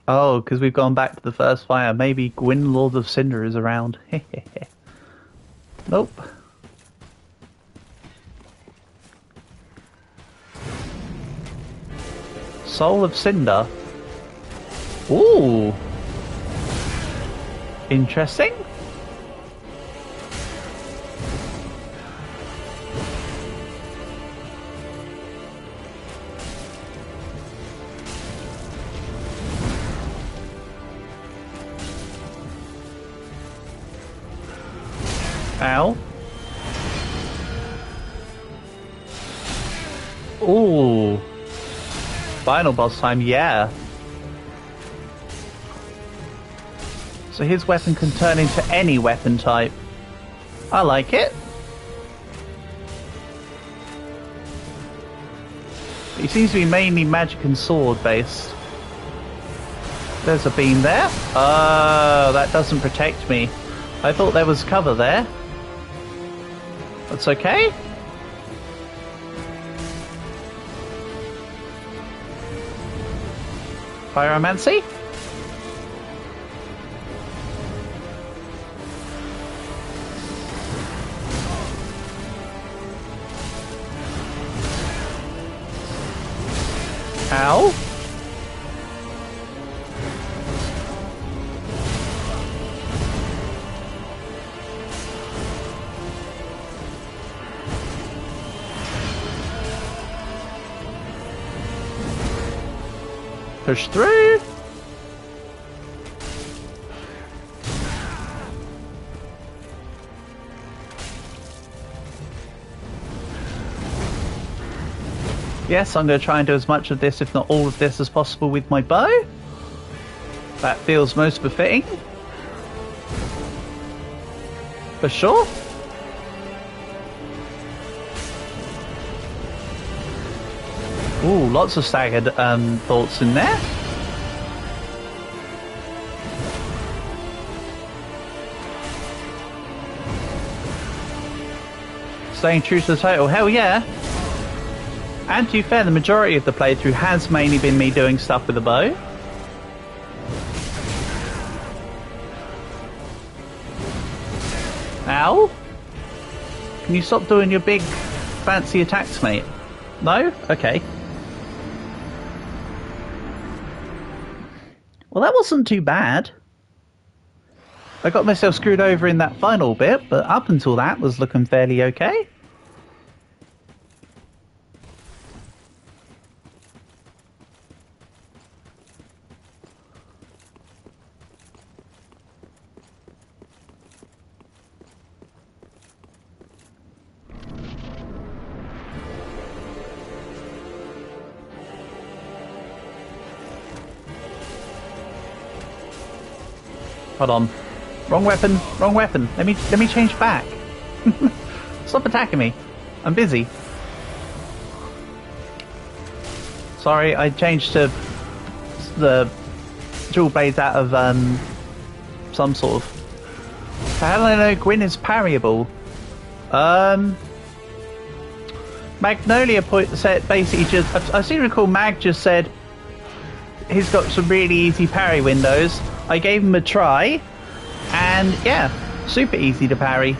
Oh, because we've gone back to the first fire. Maybe Gwyn, Lord of Cinder, is around. Nope. Soul of Cinder. Ooh. Interesting. Ow. Ooh. Final boss time, yeah. So his weapon can turn into any weapon type. I like it. He seems to be mainly magic and sword based. There's a beam there. Oh, that doesn't protect me. I thought there was cover there. That's okay. Pyromancy? Ow. Push through. Yes, I'm going to try and do as much of this, if not all of this, as possible with my bow. That feels most befitting. For sure. Ooh, lots of staggered thoughts in there. Staying true to the title, hell yeah. And to be fair, the majority of the playthrough has mainly been me doing stuff with a bow. Ow? Can you stop doing your big fancy attacks, mate? No? Okay. Well, that wasn't too bad. I got myself screwed over in that final bit, but up until that was looking fairly okay. Hold on. Wrong weapon. Wrong weapon. Let me change back. Stop attacking me. I'm busy. Sorry, I changed to the dual blades out of some sort of. How do I know Gwyn is parryable? Magnolia said basically just. I seem to recall Mag just said he's got some really easy parry windows. I gave him a try, and yeah, super easy to parry.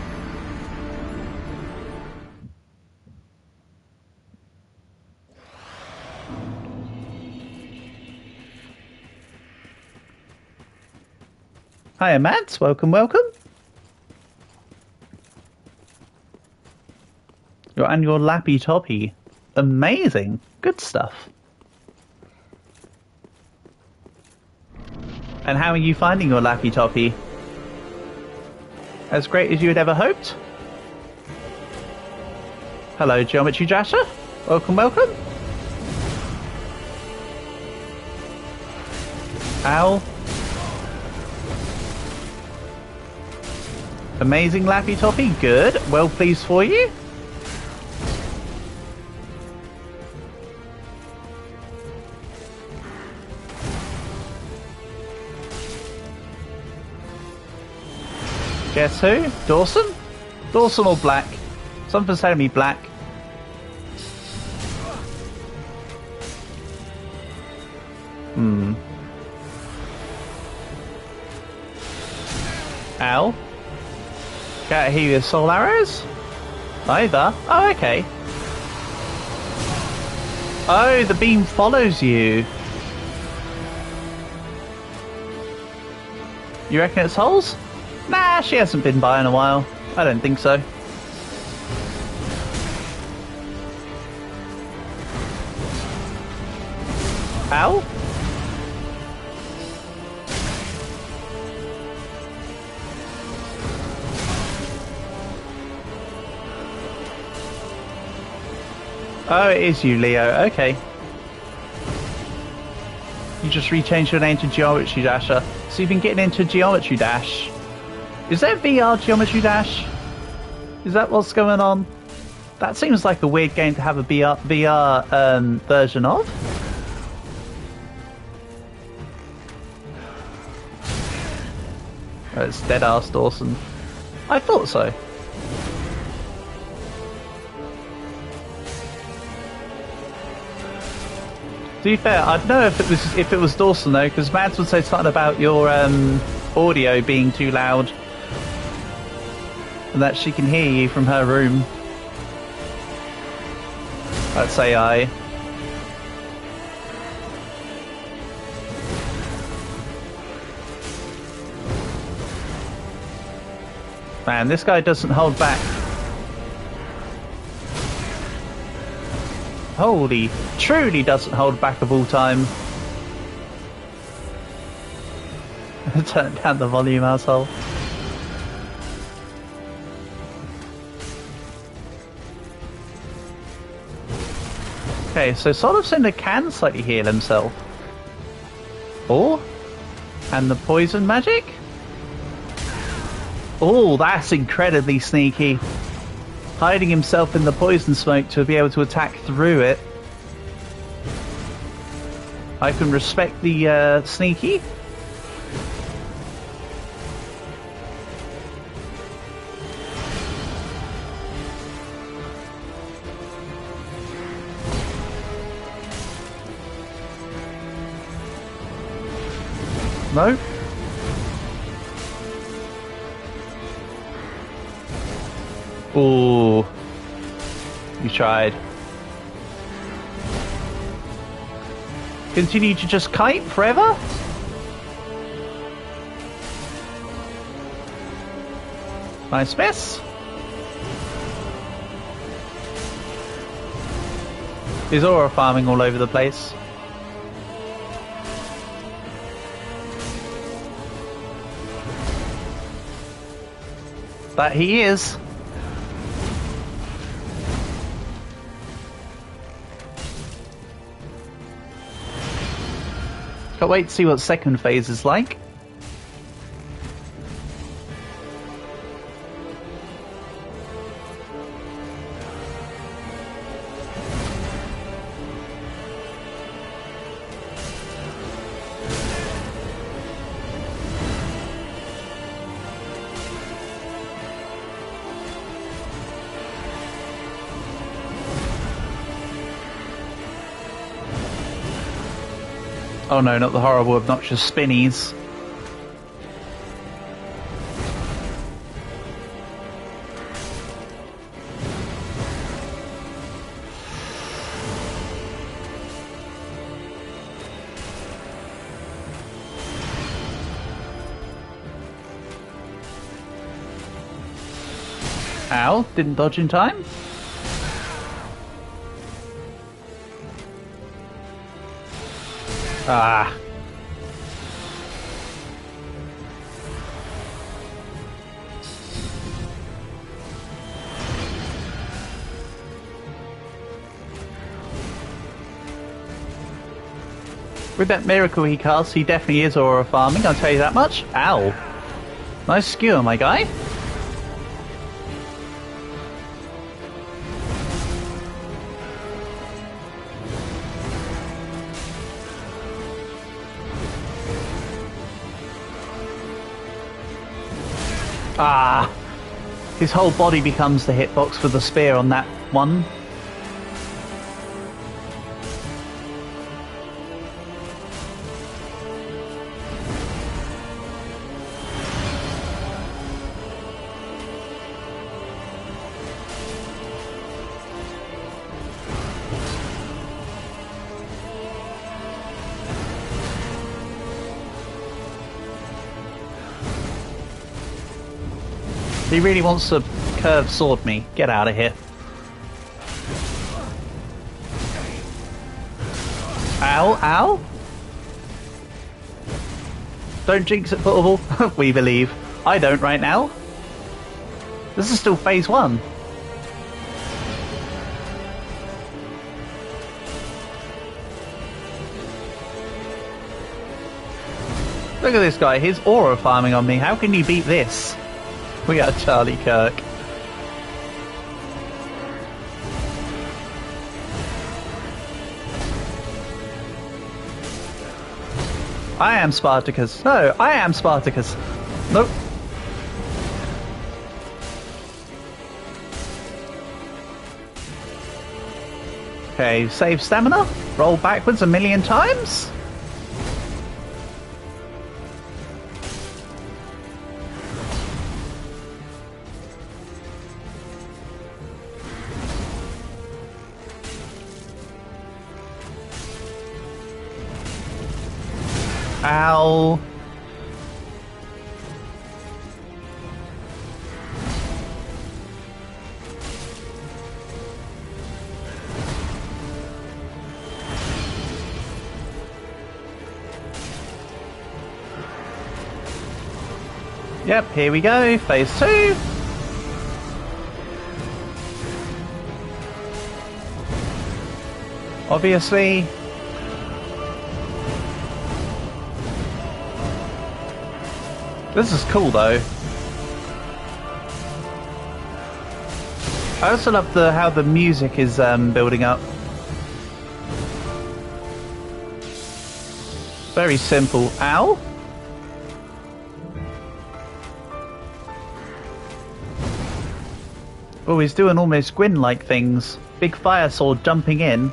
Hiya, Mads. Welcome, welcome. And your lappy toppy. Amazing. Good stuff. And how are you finding your lappy toppy? As great as you had ever hoped? Hello, Geometry Jasher. Welcome, welcome. Ow. Amazing lappy toppy. Good. Well pleased for you. Guess who? Dawson? Dawson or Black? Something's telling me Black. Ow. Can't hear your soul arrows? Either. Oh, okay. Oh, the beam follows you. You reckon it's holes? Nah, she hasn't been by in a while. I don't think so. Ow? Oh, it is you, Leo. Okay. You just rechanged your name to Geometry Dasher. So you've been getting into Geometry Dash. Is that VR Geometry Dash? Is that what's going on? That seems like a weird game to have a VR version of. Oh, it's dead-ass Dawson. I thought so. To be fair, I'd know if it was Dawson though, because Mads would say something about your audio being too loud, and that she can hear you from her room. That's AI. Man, this guy doesn't hold back. Holy, truly doesn't hold back of all time. Turn down the volume, asshole. Okay, so Soul of Cinder can slightly heal himself. Or? And the poison magic? Oh, that's incredibly sneaky. Hiding himself in the poison smoke to be able to attack through it. I can respect the sneaky. No. Ooh. You tried. Continue to just kite forever? Nice miss. He's aura farming all over the place. That he is. Can't wait to see what second phase is like. Oh no, not the horrible, obnoxious spinnies. Ow, didn't dodge in time. Ah. With that miracle he casts, he definitely is aura farming, I'll tell you that much. Ow. Nice skewer, my guy. Ah, his whole body becomes the hitbox for the spear on that one. He really wants to curve sword me. Get out of here. Ow, ow. Don't jinx it, Portable. We believe. I don't right now. This is still phase 1. Look at this guy. He's aura farming on me. How can you beat this? We are Charlie Kirk. I am Spartacus. No, I am Spartacus. Nope. Okay, save stamina. Roll backwards 1,000,000 times. Ow. Yep, here we go, phase 2. Obviously. This is cool though. I also love how the music is building up. Very simple. Ow. Oh, he's doing almost Gwyn-like things. Big fire sword jumping in.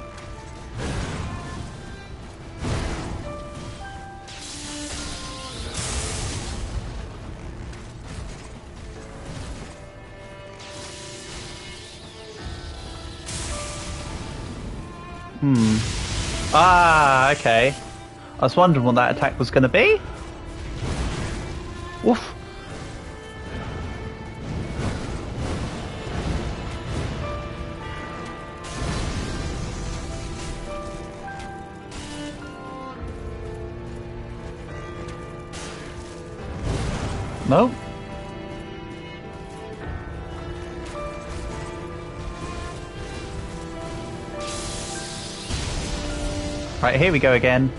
Ah, okay. I was wondering what that attack was going to be. Woof. No. Right, here we go again.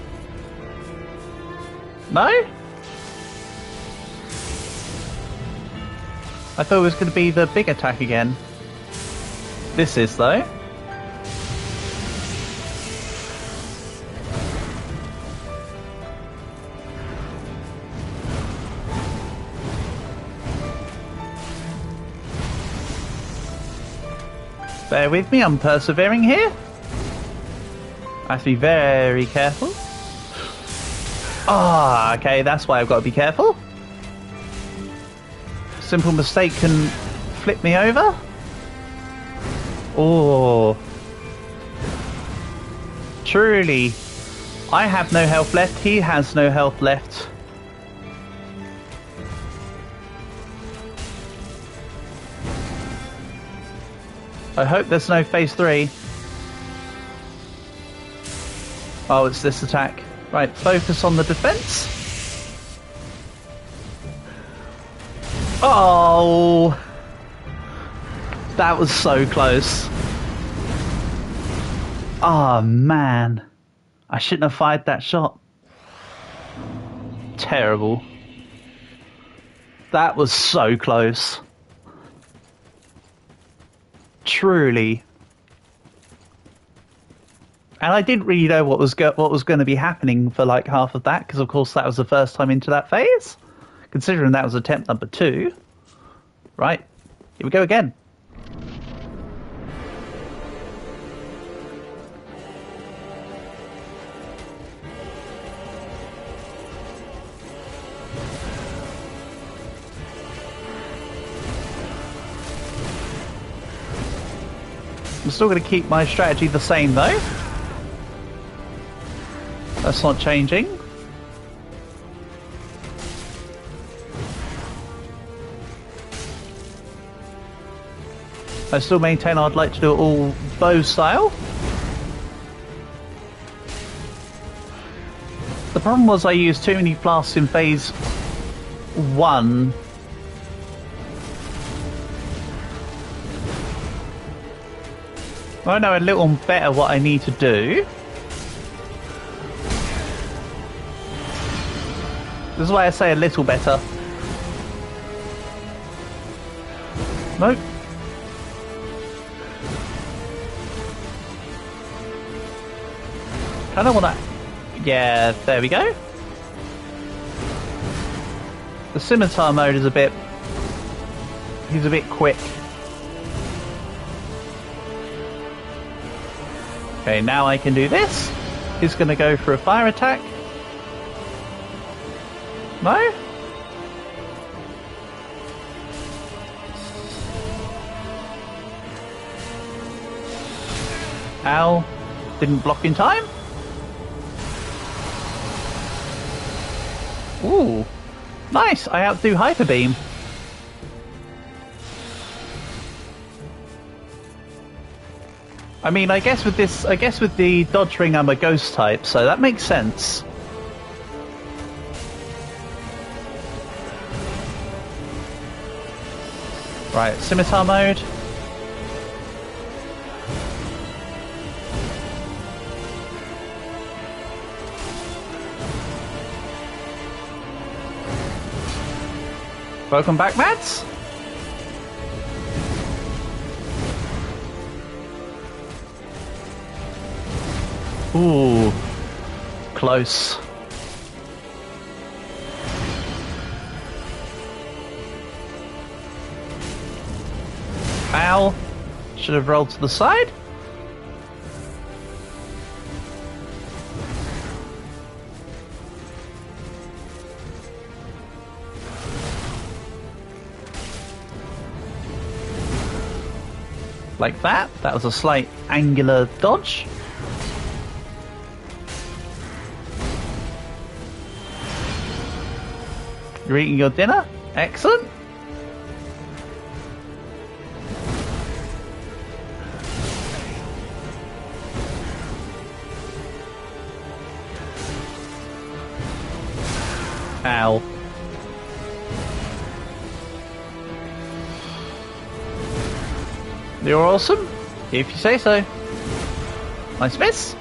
No? I thought it was going to be the big attack again. This is, though. Bear with me, I'm persevering here. I have to be very careful. Ah, okay, that's why I've got to be careful. Simple mistake can flip me over. Oh. Truly. I have no health left, he has no health left. I hope there's no phase 3. Oh, it's this attack. Right, focus on the defense. Oh! That was so close. Oh, man. I shouldn't have fired that shot. Terrible. That was so close. Truly. And I didn't really know what was going to be happening for like half of that, because of course that was the first time into that phase. Considering that was attempt number 2. Right, here we go again. I'm still going to keep my strategy the same though. That's not changing. I still maintain I'd like to do it all bow style. The problem was I used too many flasks in phase 1. I know a little better what I need to do. This is why I say a little better. Nope. I don't want that. Yeah, there we go. The scimitar mode is a bit... He's a bit quick. Okay, now I can do this. He's going to go for a fire attack. No? Ow. Didn't block in time. Ooh. Nice. I outdo Hyper Beam. I mean, I guess with the dodge ring I'm a ghost type, so that makes sense. Right, scimitar mode. Welcome back, Mads. Ooh, close. Ow. Should have rolled to the side. Like that. That was a slight angular dodge. You're eating your dinner? Excellent. Ow. You're awesome, if you say so. Nice miss.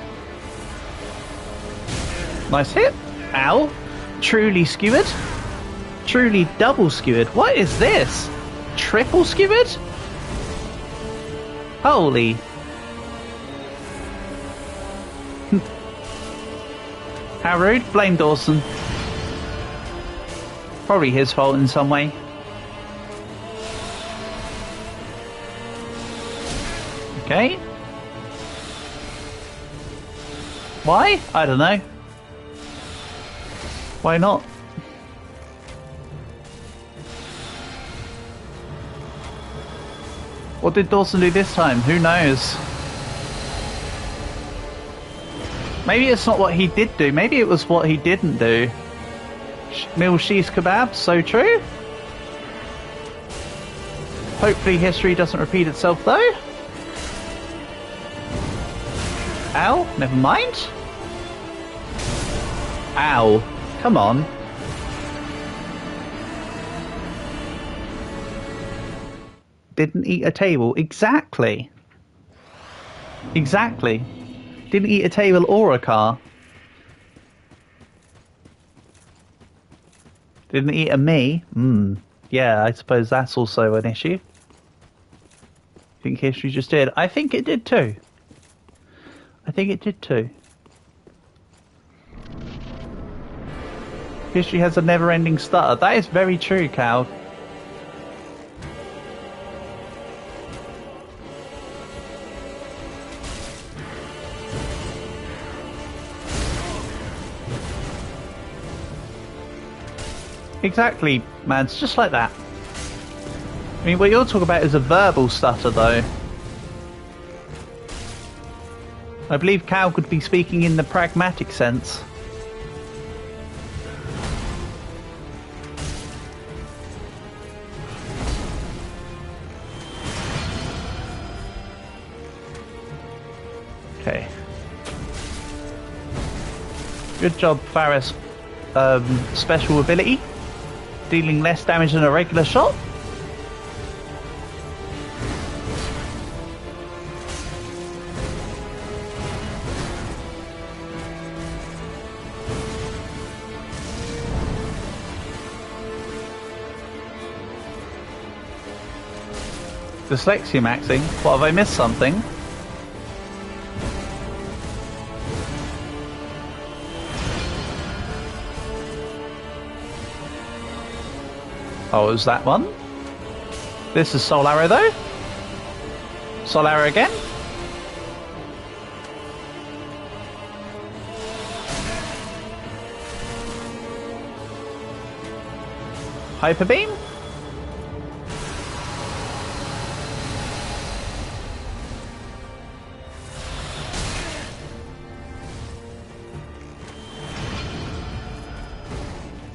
Nice hit. Ow. Truly skewered. Truly double skewered. What is this? Triple skewered? Holy. How rude. Blame Dawson. Probably his fault in some way. Okay. Why? I don't know. Why not? What did Dawson do this time? Who knows? Maybe it's not what he did do. Maybe it was what he didn't do. Millsy kebab, so true. Hopefully history doesn't repeat itself though. Ow, never mind. Ow, come on. Didn't eat a table. Exactly. Exactly. Didn't eat a table or a car. Didn't eat a me. Yeah, I suppose that's also an issue. Think history just did. I think it did too. I think it did too. History has a never-ending stutter. That is very true, Cal. Exactly, man. It's just like that. I mean, what you're talking about is a verbal stutter, though. I believe Cal could be speaking in the pragmatic sense. Okay. Good job, Faris. Special ability. Dealing less damage than a regular shot. Dyslexia maxing? What, have I missed something? Oh, it was that one? This is Soul Arrow though? Soul Arrow again? Hyper beam?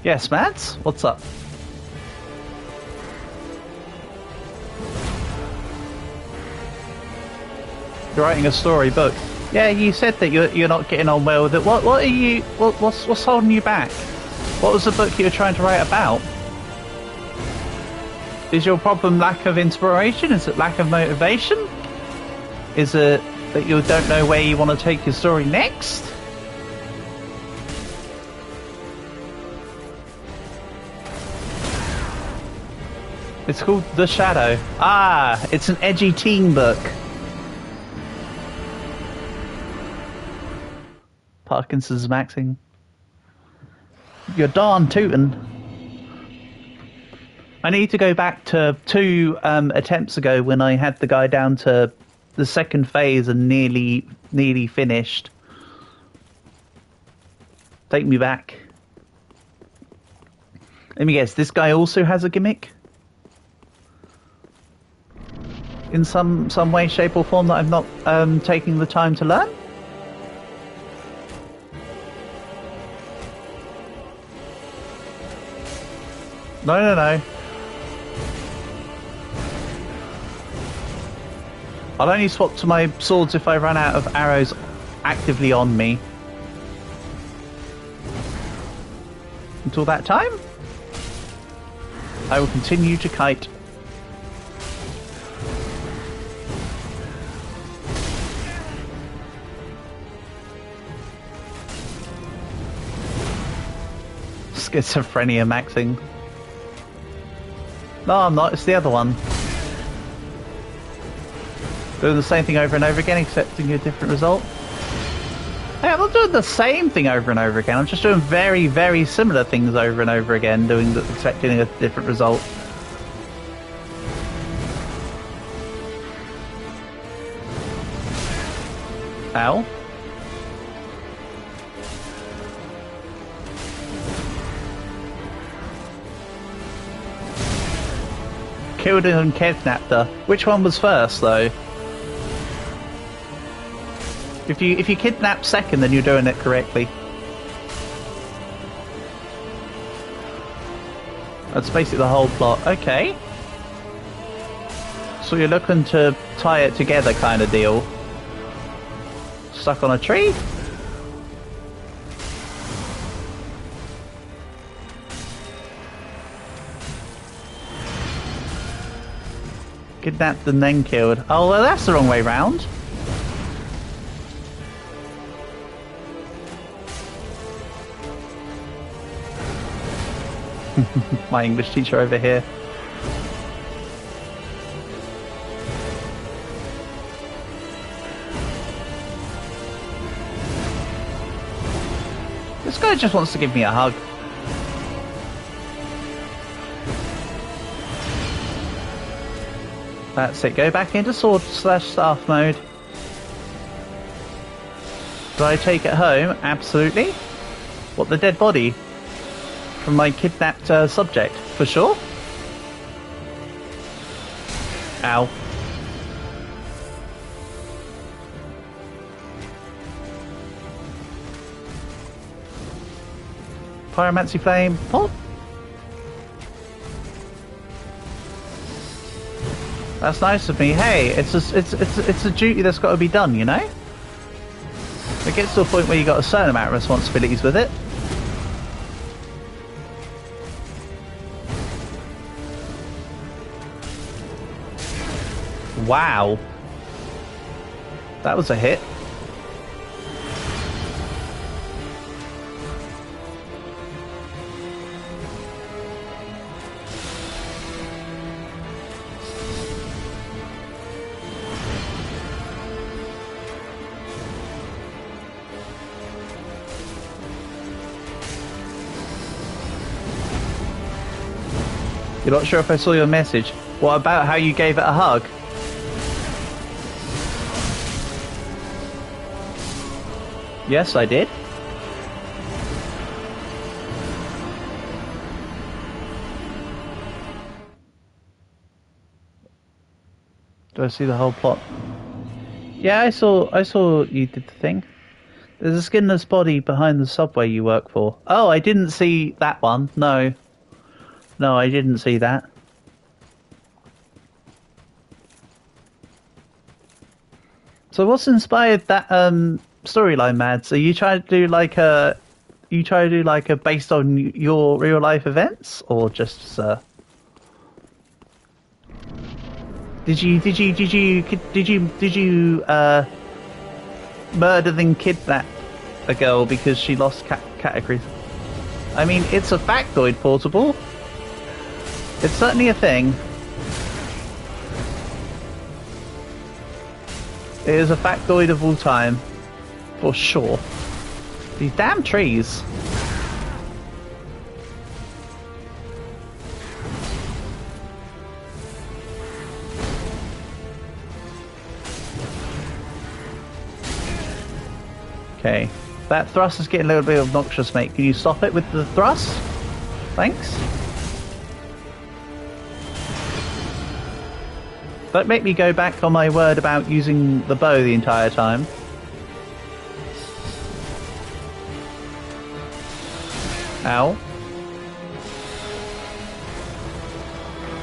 Yes, Mads? What's up? You're writing a story book. Yeah, you said that you're not getting on well with it. What are you? What's holding you back? What was the book you were trying to write about? Is your problem lack of inspiration? Is it lack of motivation? Is it that you don't know where you want to take your story next? It's called The Shadow. Ah, it's an edgy teen book. Parkinson's maxing. You're darn tootin'. I need to go back to 2 attempts ago when I had the guy down to the second phase and nearly finished. Take me back. Let me guess, this guy also has a gimmick? In some way, shape or form that I'm not taking the time to learn? No. I'll only swap to my swords if I run out of arrows actively on me. Until that time, I will continue to kite. Schizophrenia maxing. No, I'm not. It's the other one. Doing the same thing over and over again, accepting a different result. Hey, I'm not doing the same thing over and over again. I'm just doing very, very similar things over and over again, expecting a different result. Ow. Killed her and kidnapped her. Which one was first, though? If you kidnap second, then you're doing it correctly. That's basically the whole plot. Okay. So you're looking to tie it together kind of deal. Stuck on a tree? Kidnapped and then killed. Oh, well, that's the wrong way round. My English teacher over here. This guy just wants to give me a hug. That's it, go back into sword/staff mode. Do I take it home? Absolutely. What, the dead body? From my kidnapped subject? For sure? Ow. Pyromancy flame, pop. That's nice of me. Hey, it's a duty that's got to be done, you know? It gets to a point where you got a certain amount of responsibilities with it. Wow. That was a hit. You're not sure if I saw your message. What about how you gave it a hug? Yes, I did. Do I see the whole plot? Yeah, I saw you did the thing. There's a skinless body behind the subway you work for. Oh, I didn't see that one. No. No, I didn't see that. So what's inspired that storyline, Mads? Are you trying to do like a based on your real life events, or just did you murder then kidnap a girl because she lost categories? I mean, it's a factoid portable. It's certainly a thing. It is a factoid of all time, for sure. These damn trees. Okay, that thrust is getting a little bit obnoxious, mate. Can you stop it with the thrust? Thanks. Don't make me go back on my word about using the bow the entire time. Ow.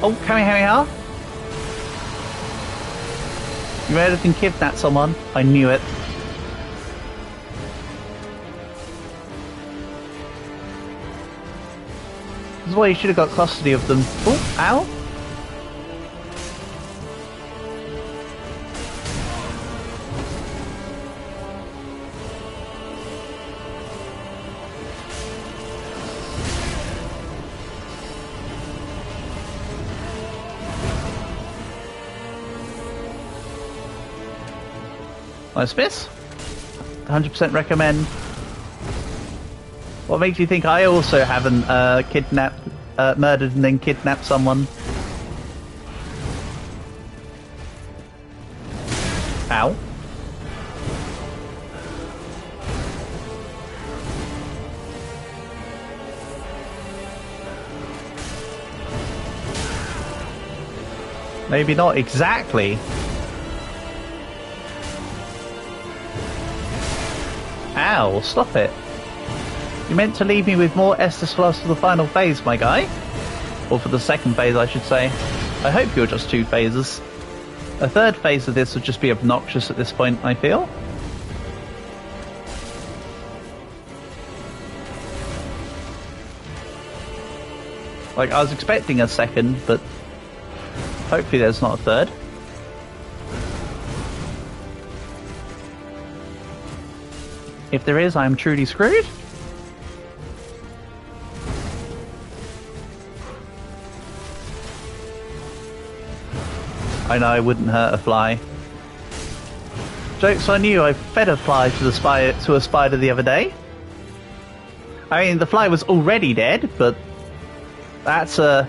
Oh, Kamehameha! You murdered and kidnapped someone. I knew it. This is why you should have got custody of them. Oh, ow! Nice miss. 100% recommend. What makes you think I also haven't murdered and then kidnapped someone? Ow. Maybe not exactly. Ow, stop it. You meant to leave me with more Estus Flask for the final phase, my guy. Or for the second phase, I should say. I hope you're just 2 phases. A third phase of this would just be obnoxious at this point, I feel. Like, I was expecting a second, but hopefully there's not a third. If there is, I'm truly screwed. I know I wouldn't hurt a fly. Joke's on you, I fed a fly to a spider the other day. I mean, the fly was already dead, but that's a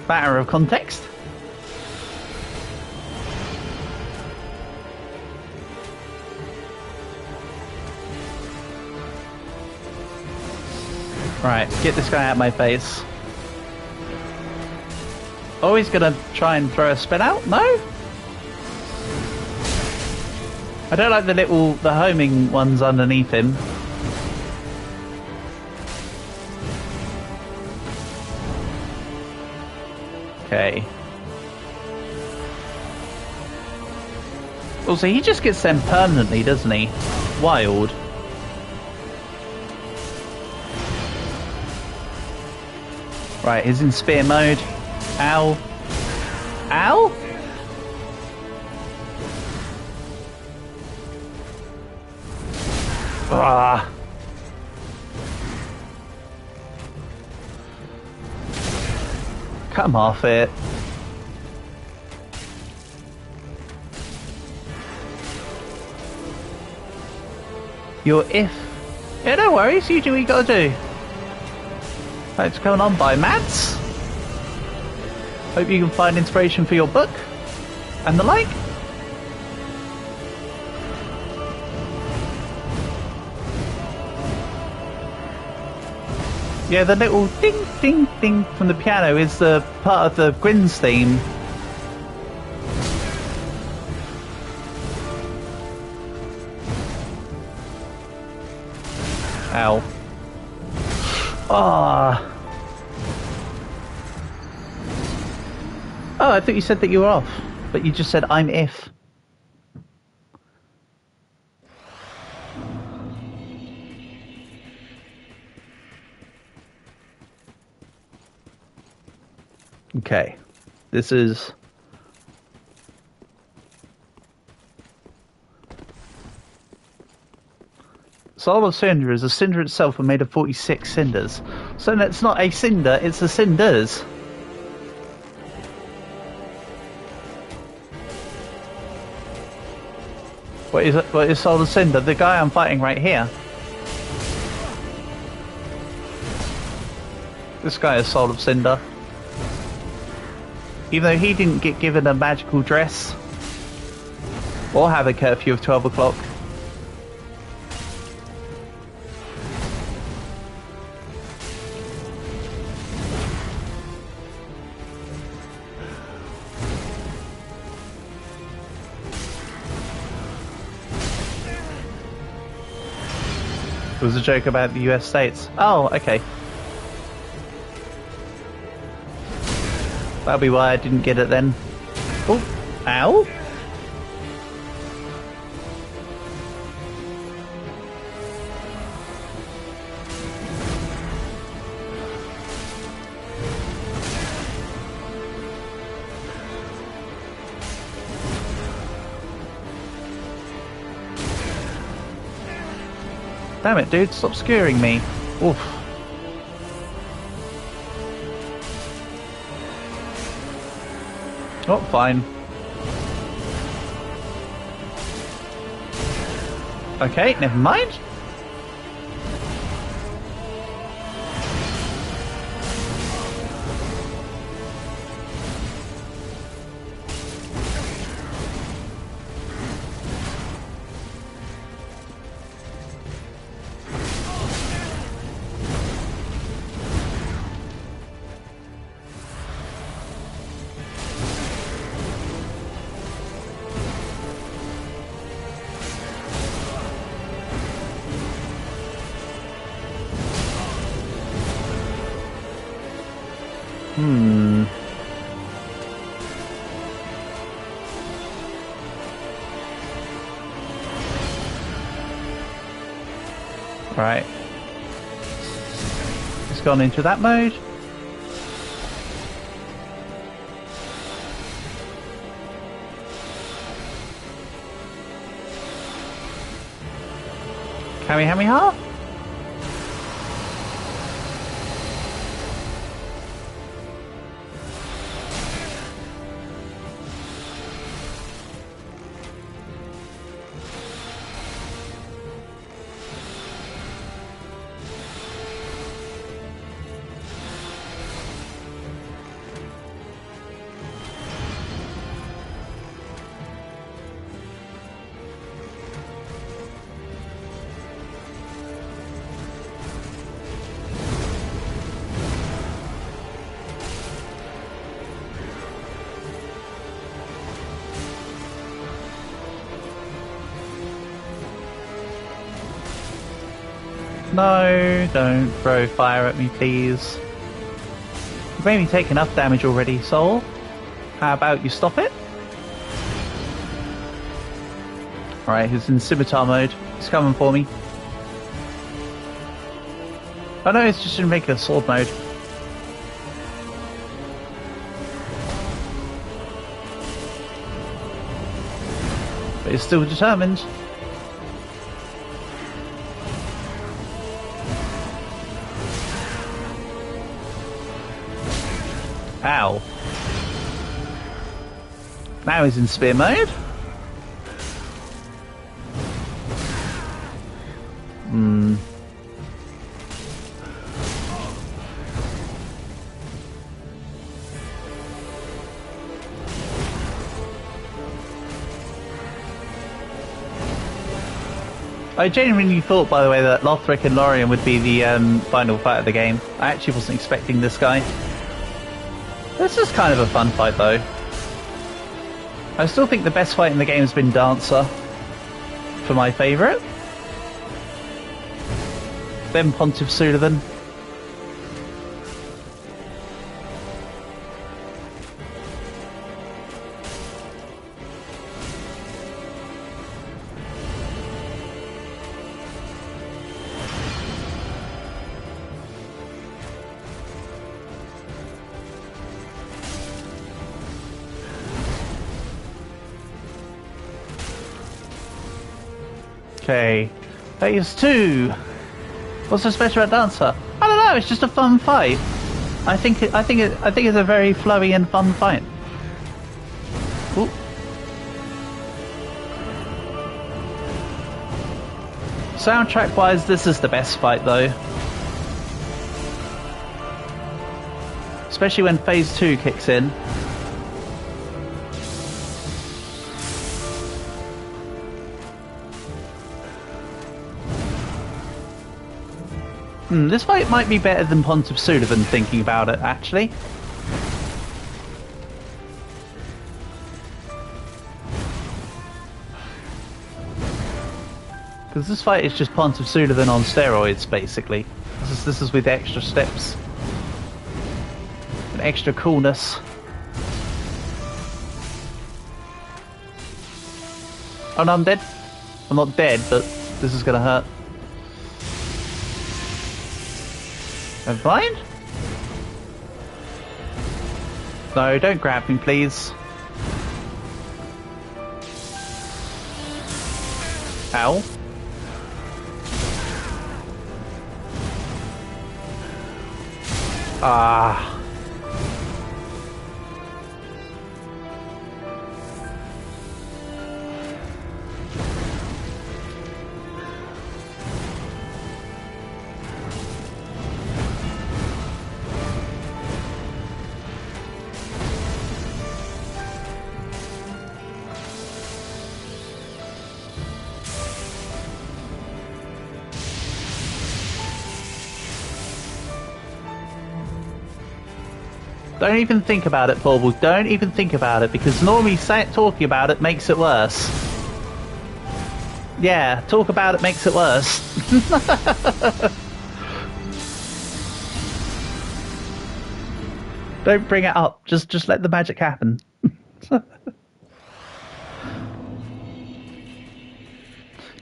matter of context. Right, get this guy out of my face. Oh, he's gonna try and throw a spin out? No? I don't like the homing ones underneath him. Okay. Also, he just gets them permanently, doesn't he? Wild. Right, he's in spear mode. Ow. Ow? Ah. Come off it. Your if. Yeah, no worries, you do what you gotta do. Thanks for coming on by, Mads. Hope you can find inspiration for your book and the like. Yeah, the little ding ding ding from the piano is the part of the Gwynn's theme. Ow. Ah. Oh, I thought you said that you were off, but you just said I'm if. Okay. This is... Soul of Cinder is a cinder itself and made of 46 cinders. So it's not a cinder, it's the cinders. What is Soul of Cinder? The guy I'm fighting right here. This guy is Soul of Cinder. Even though he didn't get given a magical dress or have a curfew of 12 o'clock. It was a joke about the US states. Oh, okay. That'll be why I didn't get it then. Oh, ow. Damn it, dude, stop skewering me. Oof. Oh, fine. Okay, never mind. Right. It's gone into that mode. Kamehameha? No, don't throw fire at me, please. You've made me take enough damage already, Soul. How about you stop it? Alright, he's in scimitar mode. He's coming for me. Oh no, it's just in regular sword mode. But he's still determined. Ow. Now he's in spear mode. I genuinely thought, by the way, that Lothric and Lorien would be the final fight of the game. I actually wasn't expecting this guy. This is kind of a fun fight, though. I still think the best fight in the game has been Dancer, for my favourite. then Pontiff Sulivan. Okay, phase 2. What's so special about Dancer? I don't know. It's just a fun fight. I think it's a very flowy and fun fight. Ooh. Soundtrack-wise, this is the best fight, though. Especially when phase 2 kicks in. This fight might be better than Pontiff Sulivan, thinking about it, actually. Because this fight is just Pontiff Sulivan on steroids, basically. This is with extra steps. And extra coolness. Oh no, I'm dead. I'm not dead, but this is gonna hurt. I'm fine? No, don't grab me, please. Ow. Ah. Don't even think about it, Paul. Don't even think about it, because normally talking about it makes it worse. Yeah, talk about it makes it worse. Don't bring it up. Just let the magic happen.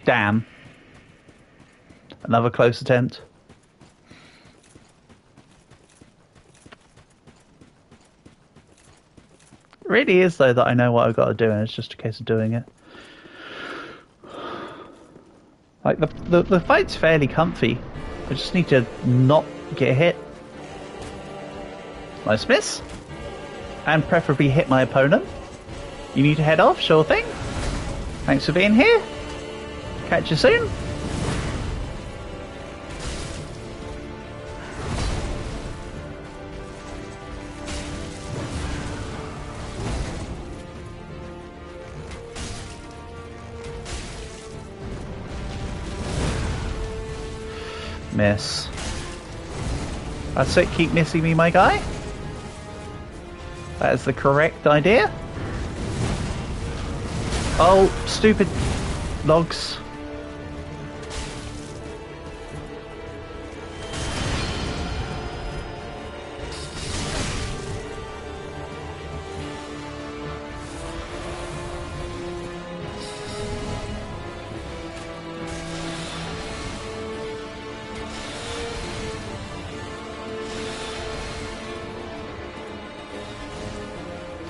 Damn. Another close attempt. It really is, though, that I know what I've got to do, and it's just a case of doing it. Like, the fight's fairly comfy. I just need to not get hit. Nice miss. And preferably hit my opponent. You need to head off? Sure thing. Thanks for being here. Catch you soon. Miss. That's it, keep missing me, my guy. That is the correct idea. Oh, stupid logs.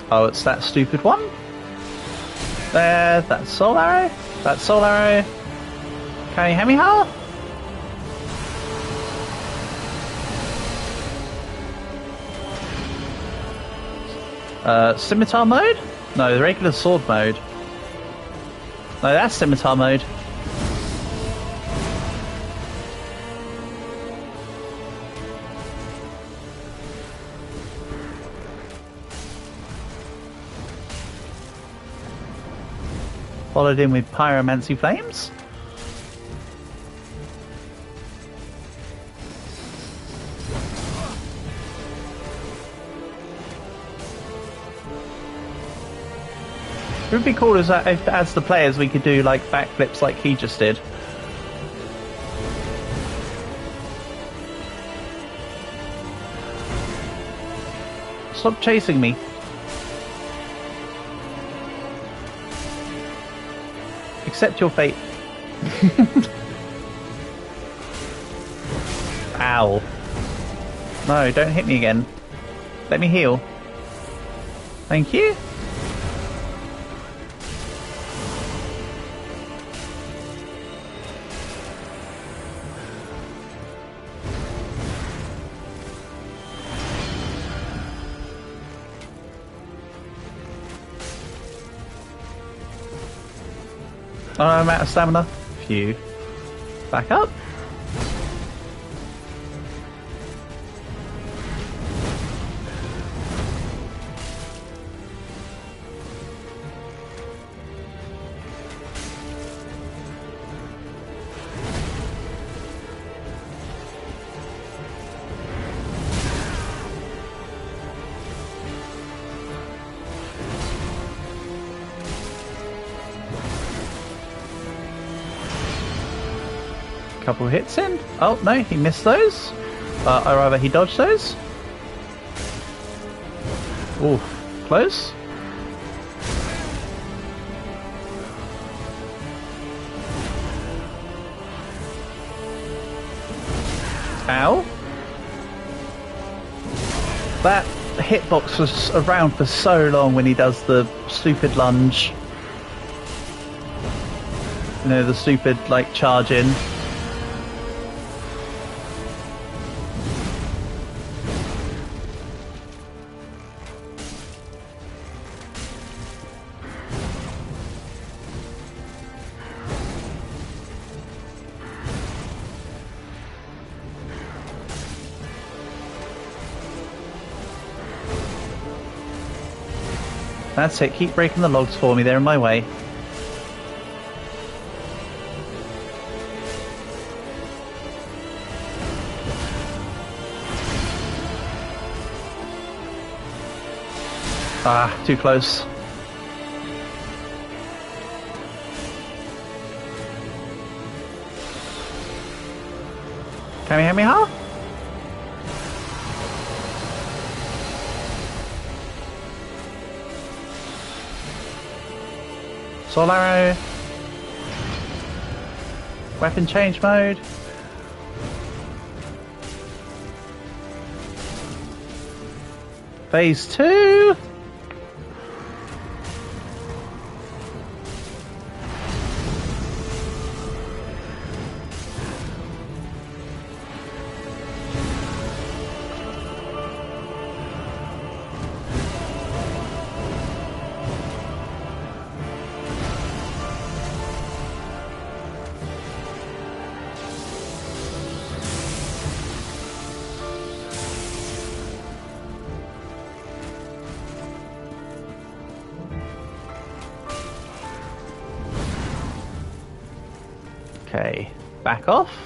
Oh, it's that stupid one. There, that's soul arrow. That's soul arrow. Can you hear me, Hal? Scimitar mode? No, the regular sword mode. No, that's scimitar mode. Followed in with Pyromancy Flames. It would be cool as if, as the players, we could do like backflips like he just did. Stop chasing me. Accept your fate. Ow. No, don't hit me again. Let me heal. Thank you. Oh, I'm out of stamina. Phew. Back up. Couple hits in. Oh no, he missed those. Or rather, he dodged those. Ooh, close. Ow. That hitbox was around for so long when he does the stupid lunge. You know, the stupid, like, charge in. That's it, keep breaking the logs for me, they're in my way. Ah, too close. Kamehameha? Soul arrow. Weapon change mode. Phase 2. Okay, back off.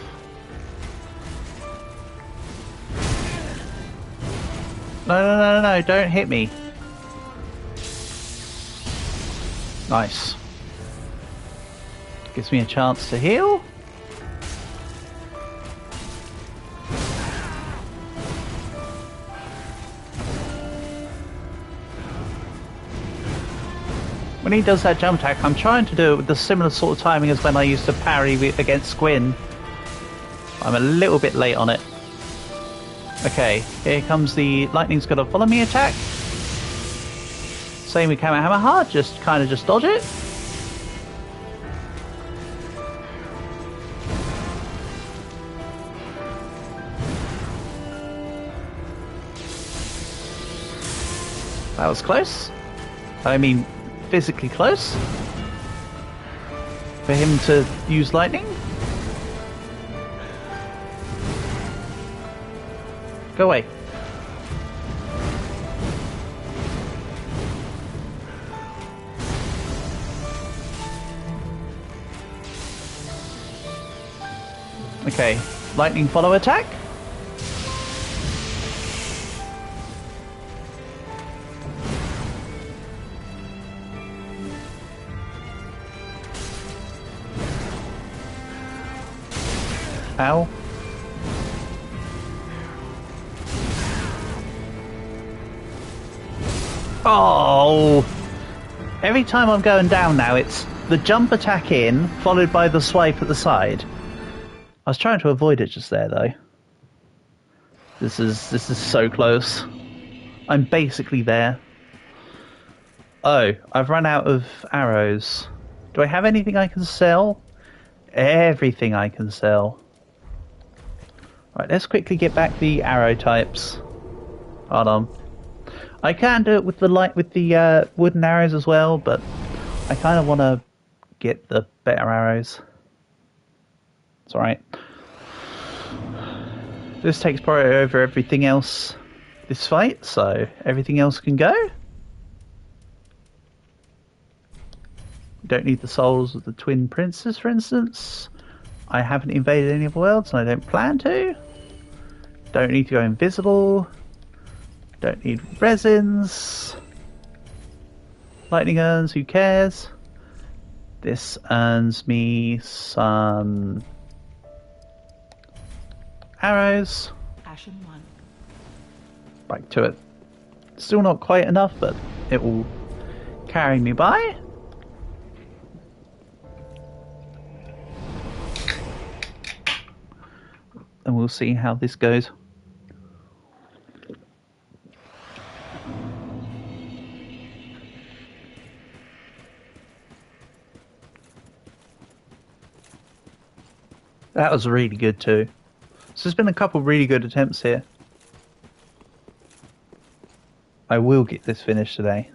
No, don't hit me. Nice. Gives me a chance to heal. When he does that jump attack, I'm trying to do it with the similar sort of timing as when I used to parry against Gwyn. I'm a little bit late on it. Okay, here comes the lightning's gonna follow me attack. Same with Kamehameha, just kind of just dodge it. That was close. I mean, physically close for him to use lightning. Go away. Okay, lightning follow attack. Ow. Oh! Every time I'm going down now, it's the jump attack in, followed by the swipe at the side. I was trying to avoid it just there, though. This is so close. I'm basically there. Oh, I've run out of arrows. Do I have anything I can sell? Everything I can sell. Right, let's quickly get back the arrow types. Hold on. I can do it with the wooden arrows as well, but I kind of want to get the better arrows. It's alright. This takes priority over everything else this fight, so everything else can go. Don't need the souls of the twin princes, for instance. I haven't invaded any of the worlds, and I don't plan to. Don't need to go invisible. Don't need resins. Lightning urns, who cares? This earns me some arrows. Ashen one. Back to it. Still not quite enough, but it will carry me by. And we'll see how this goes. That was really good too. So there's been a couple really good attempts here. I will get this finished today.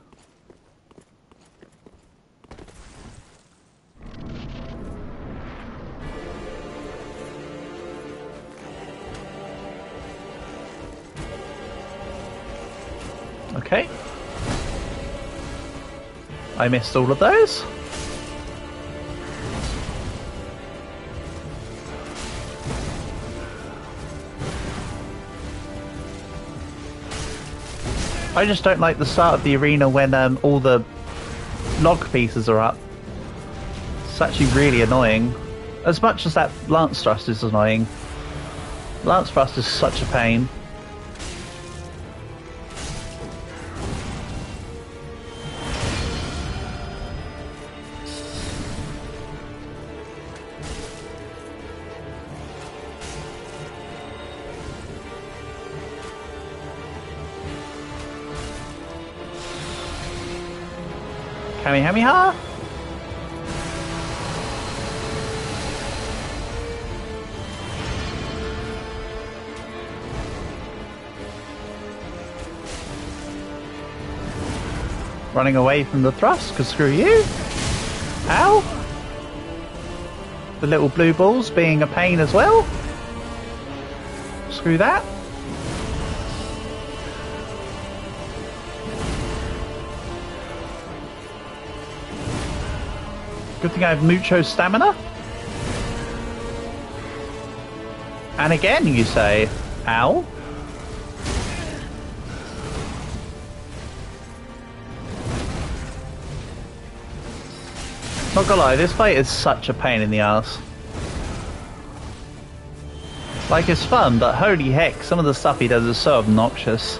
Okay. I missed all of those. I just don't like the start of the arena when all the log pieces are up. It's actually really annoying. As much as that lance thrust is annoying, lance thrust is such a pain. Kamehameha! Running away from the thrust, because screw you! Ow! The little blue balls being a pain as well. Screw that. Good thing I have mucho stamina. And again, you say, ow. Not gonna lie, this fight is such a pain in the ass. Like, it's fun, but holy heck, some of the stuff he does is so obnoxious.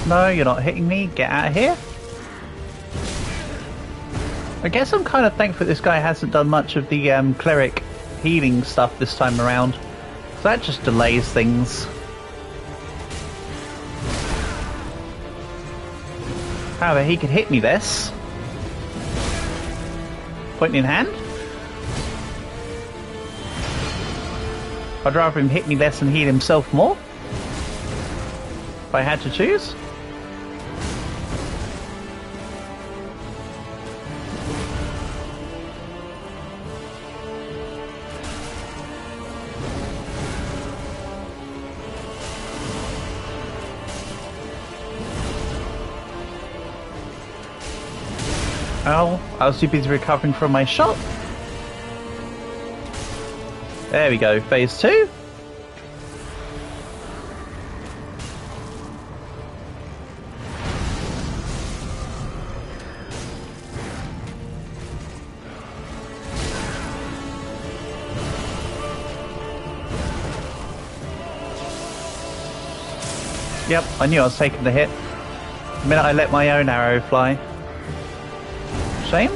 No, you're not hitting me. Get out of here. I guess I'm kind of thankful this guy hasn't done much of the cleric healing stuff this time around. So that just delays things. However, he could hit me less. Point in hand. I'd rather him hit me less and heal himself more. If I had to choose. Oh, I was too busy recovering from my shot. There we go, phase 2. Yep, I knew I was taking the hit. The minute I let my own arrow fly. Shame.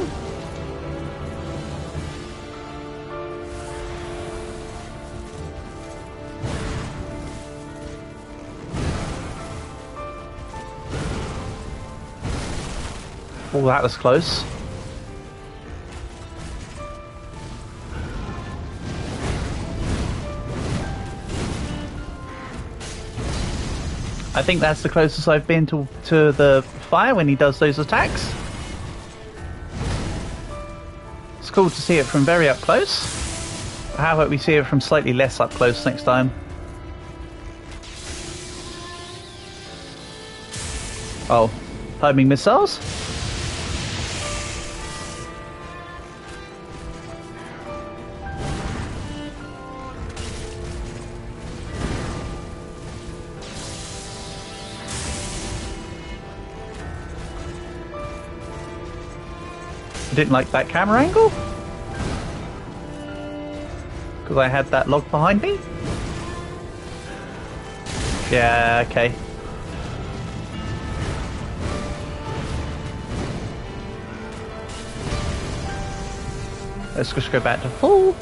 Oh, that was close. I think that's the closest I've been to the fire when he does those attacks. It's cool to see it from very up close. How about we see it from slightly less up close next time? Oh, homing missiles? Didn't like that camera angle because I had that log behind me. Yeah, okay. Let's just go back to full.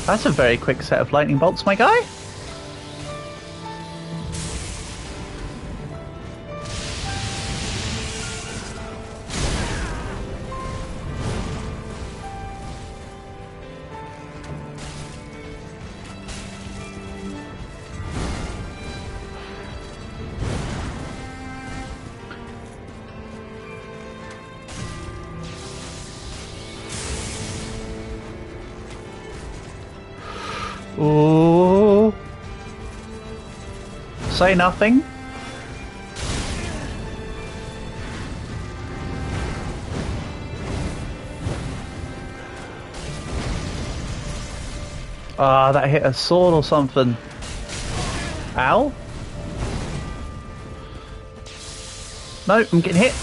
That's a very quick set of lightning bolts, my guy. Ooh. Say nothing. Ah, that hit a sword or something. Ow. No, I'm getting hit.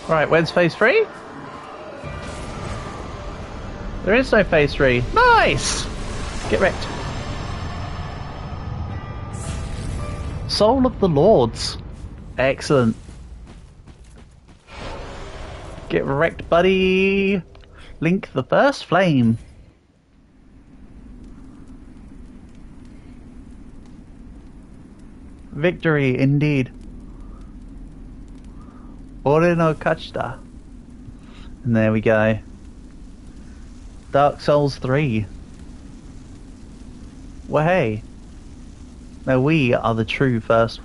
Right, when's phase 3? There is no phase 3. Nice! Get wrecked. Soul of the Lords. Excellent. Get wrecked, buddy. Link the first flame. Victory, indeed. Ore no Kachita. And there we go. Dark Souls 3. Well, hey. Now we are the true first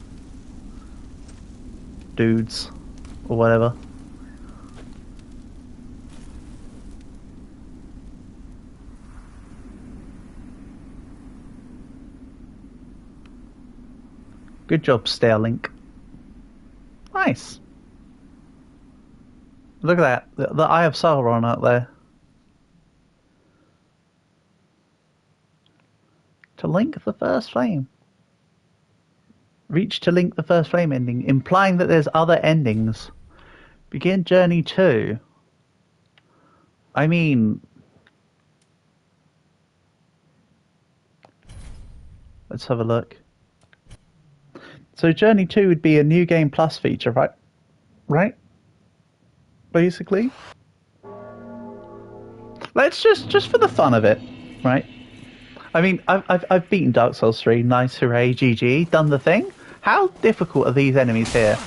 dudes. Or whatever. Good job, Starlink. Nice. Look at that. The Eye of Sauron out there. To link the first flame. Reach to link the first flame ending, implying that there's other endings. Begin journey 2. I mean... Let's have a look. So journey 2 would be a new game plus feature, right? Right? Basically. Let's just for the fun of it, right? I mean, I've beaten Dark Souls 3. Nice, hooray, GG, done the thing. How difficult are these enemies here?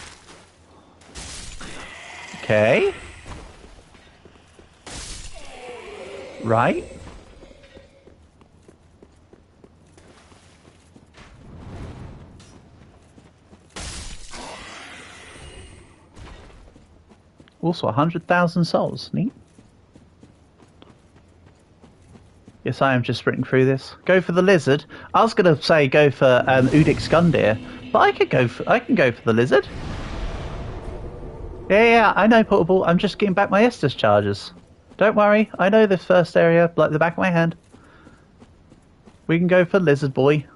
Okay. Right. Also, 100,000 souls. Neat. Yes, I am just sprinting through this. Go for the lizard. I was going to say go for Udix Gundyr, but I can go for the lizard. Yeah, I know, Portable. I'm just getting back my Estus charges. Don't worry, I know this first area like the back of my hand. We can go for lizard boy.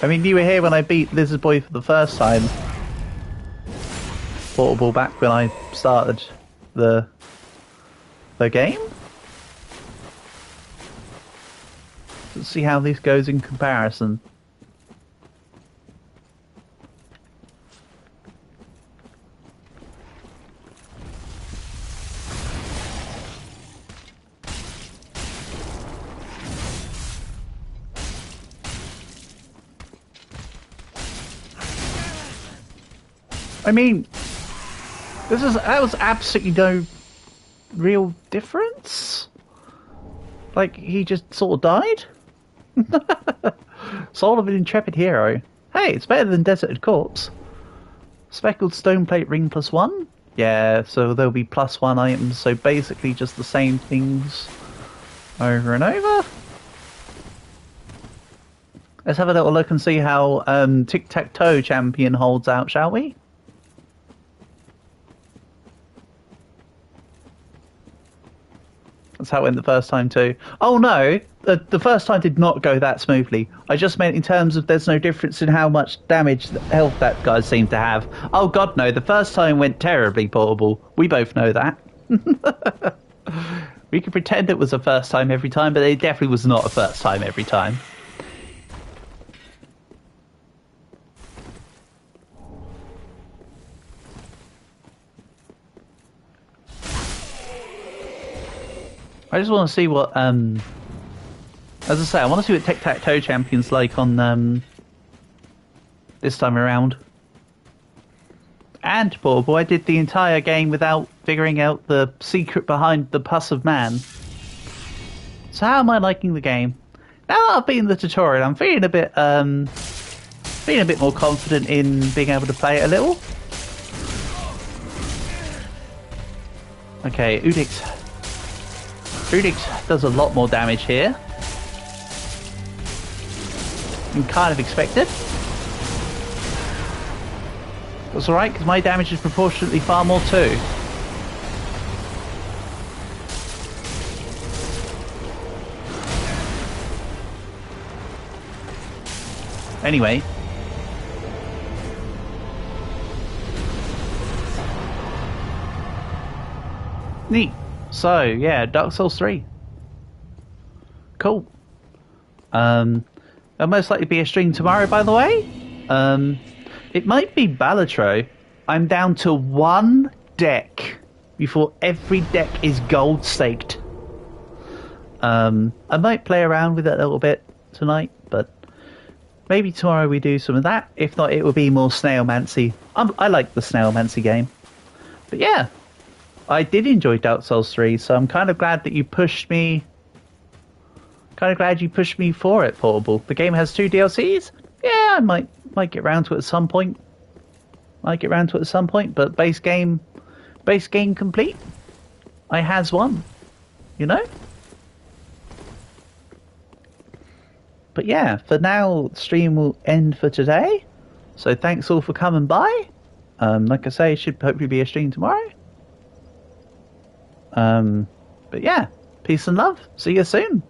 I mean, you were here when I beat Lizard Boy for the first time. Portable, back when I started the game. Let's see how this goes in comparison. I mean, that was absolutely no real difference. Like, he just sort of died? Soul of an intrepid hero. Hey, it's better than Deserted Corpse. Speckled stone plate ring +1? Yeah, so there'll be +1 items, so basically just the same things over and over. Let's have a little look and see how Tic-Tac-Toe Champion holds out, shall we? That's how it went the first time too. Oh no, the first time did not go that smoothly. I just meant in terms of there's no difference in how much damage, health that guy seemed to have. Oh god no, the first time went terribly, Portable. We both know that. We could pretend it was a first time every time, but it definitely was not a first time every time. I just want to see what, as I say, I want to see what Tic-Tac-Toe Champion's like on, this time around. And, Portable, I did the entire game without figuring out the secret behind the pus of man. So how am I liking the game? Now that I've been in the tutorial, I'm feeling a bit more confident in being able to play it a little. Okay, Udix does a lot more damage here than kind of expected. That's alright, because my damage is proportionately far more too. Anyway. Neat. So, yeah, Dark Souls 3. Cool. There'll most likely be a stream tomorrow, by the way. It might be Balatro. I'm down to one deck before every deck is gold staked. I might play around with it a little bit tonight, but maybe tomorrow we do some of that. If not, it will be more Snailmancy. I like the Snailmancy game. But yeah. I did enjoy Dark Souls 3, so I'm kind of glad that you pushed me. Kind of glad you pushed me for it, Portable. The game has 2 DLCs. Yeah, I might get round to it at some point. But base game complete. I has one, you know. But yeah, for now, the stream will end for today. So thanks all for coming by. Like I say, it should hopefully be a stream tomorrow. But yeah, peace and love. See you soon.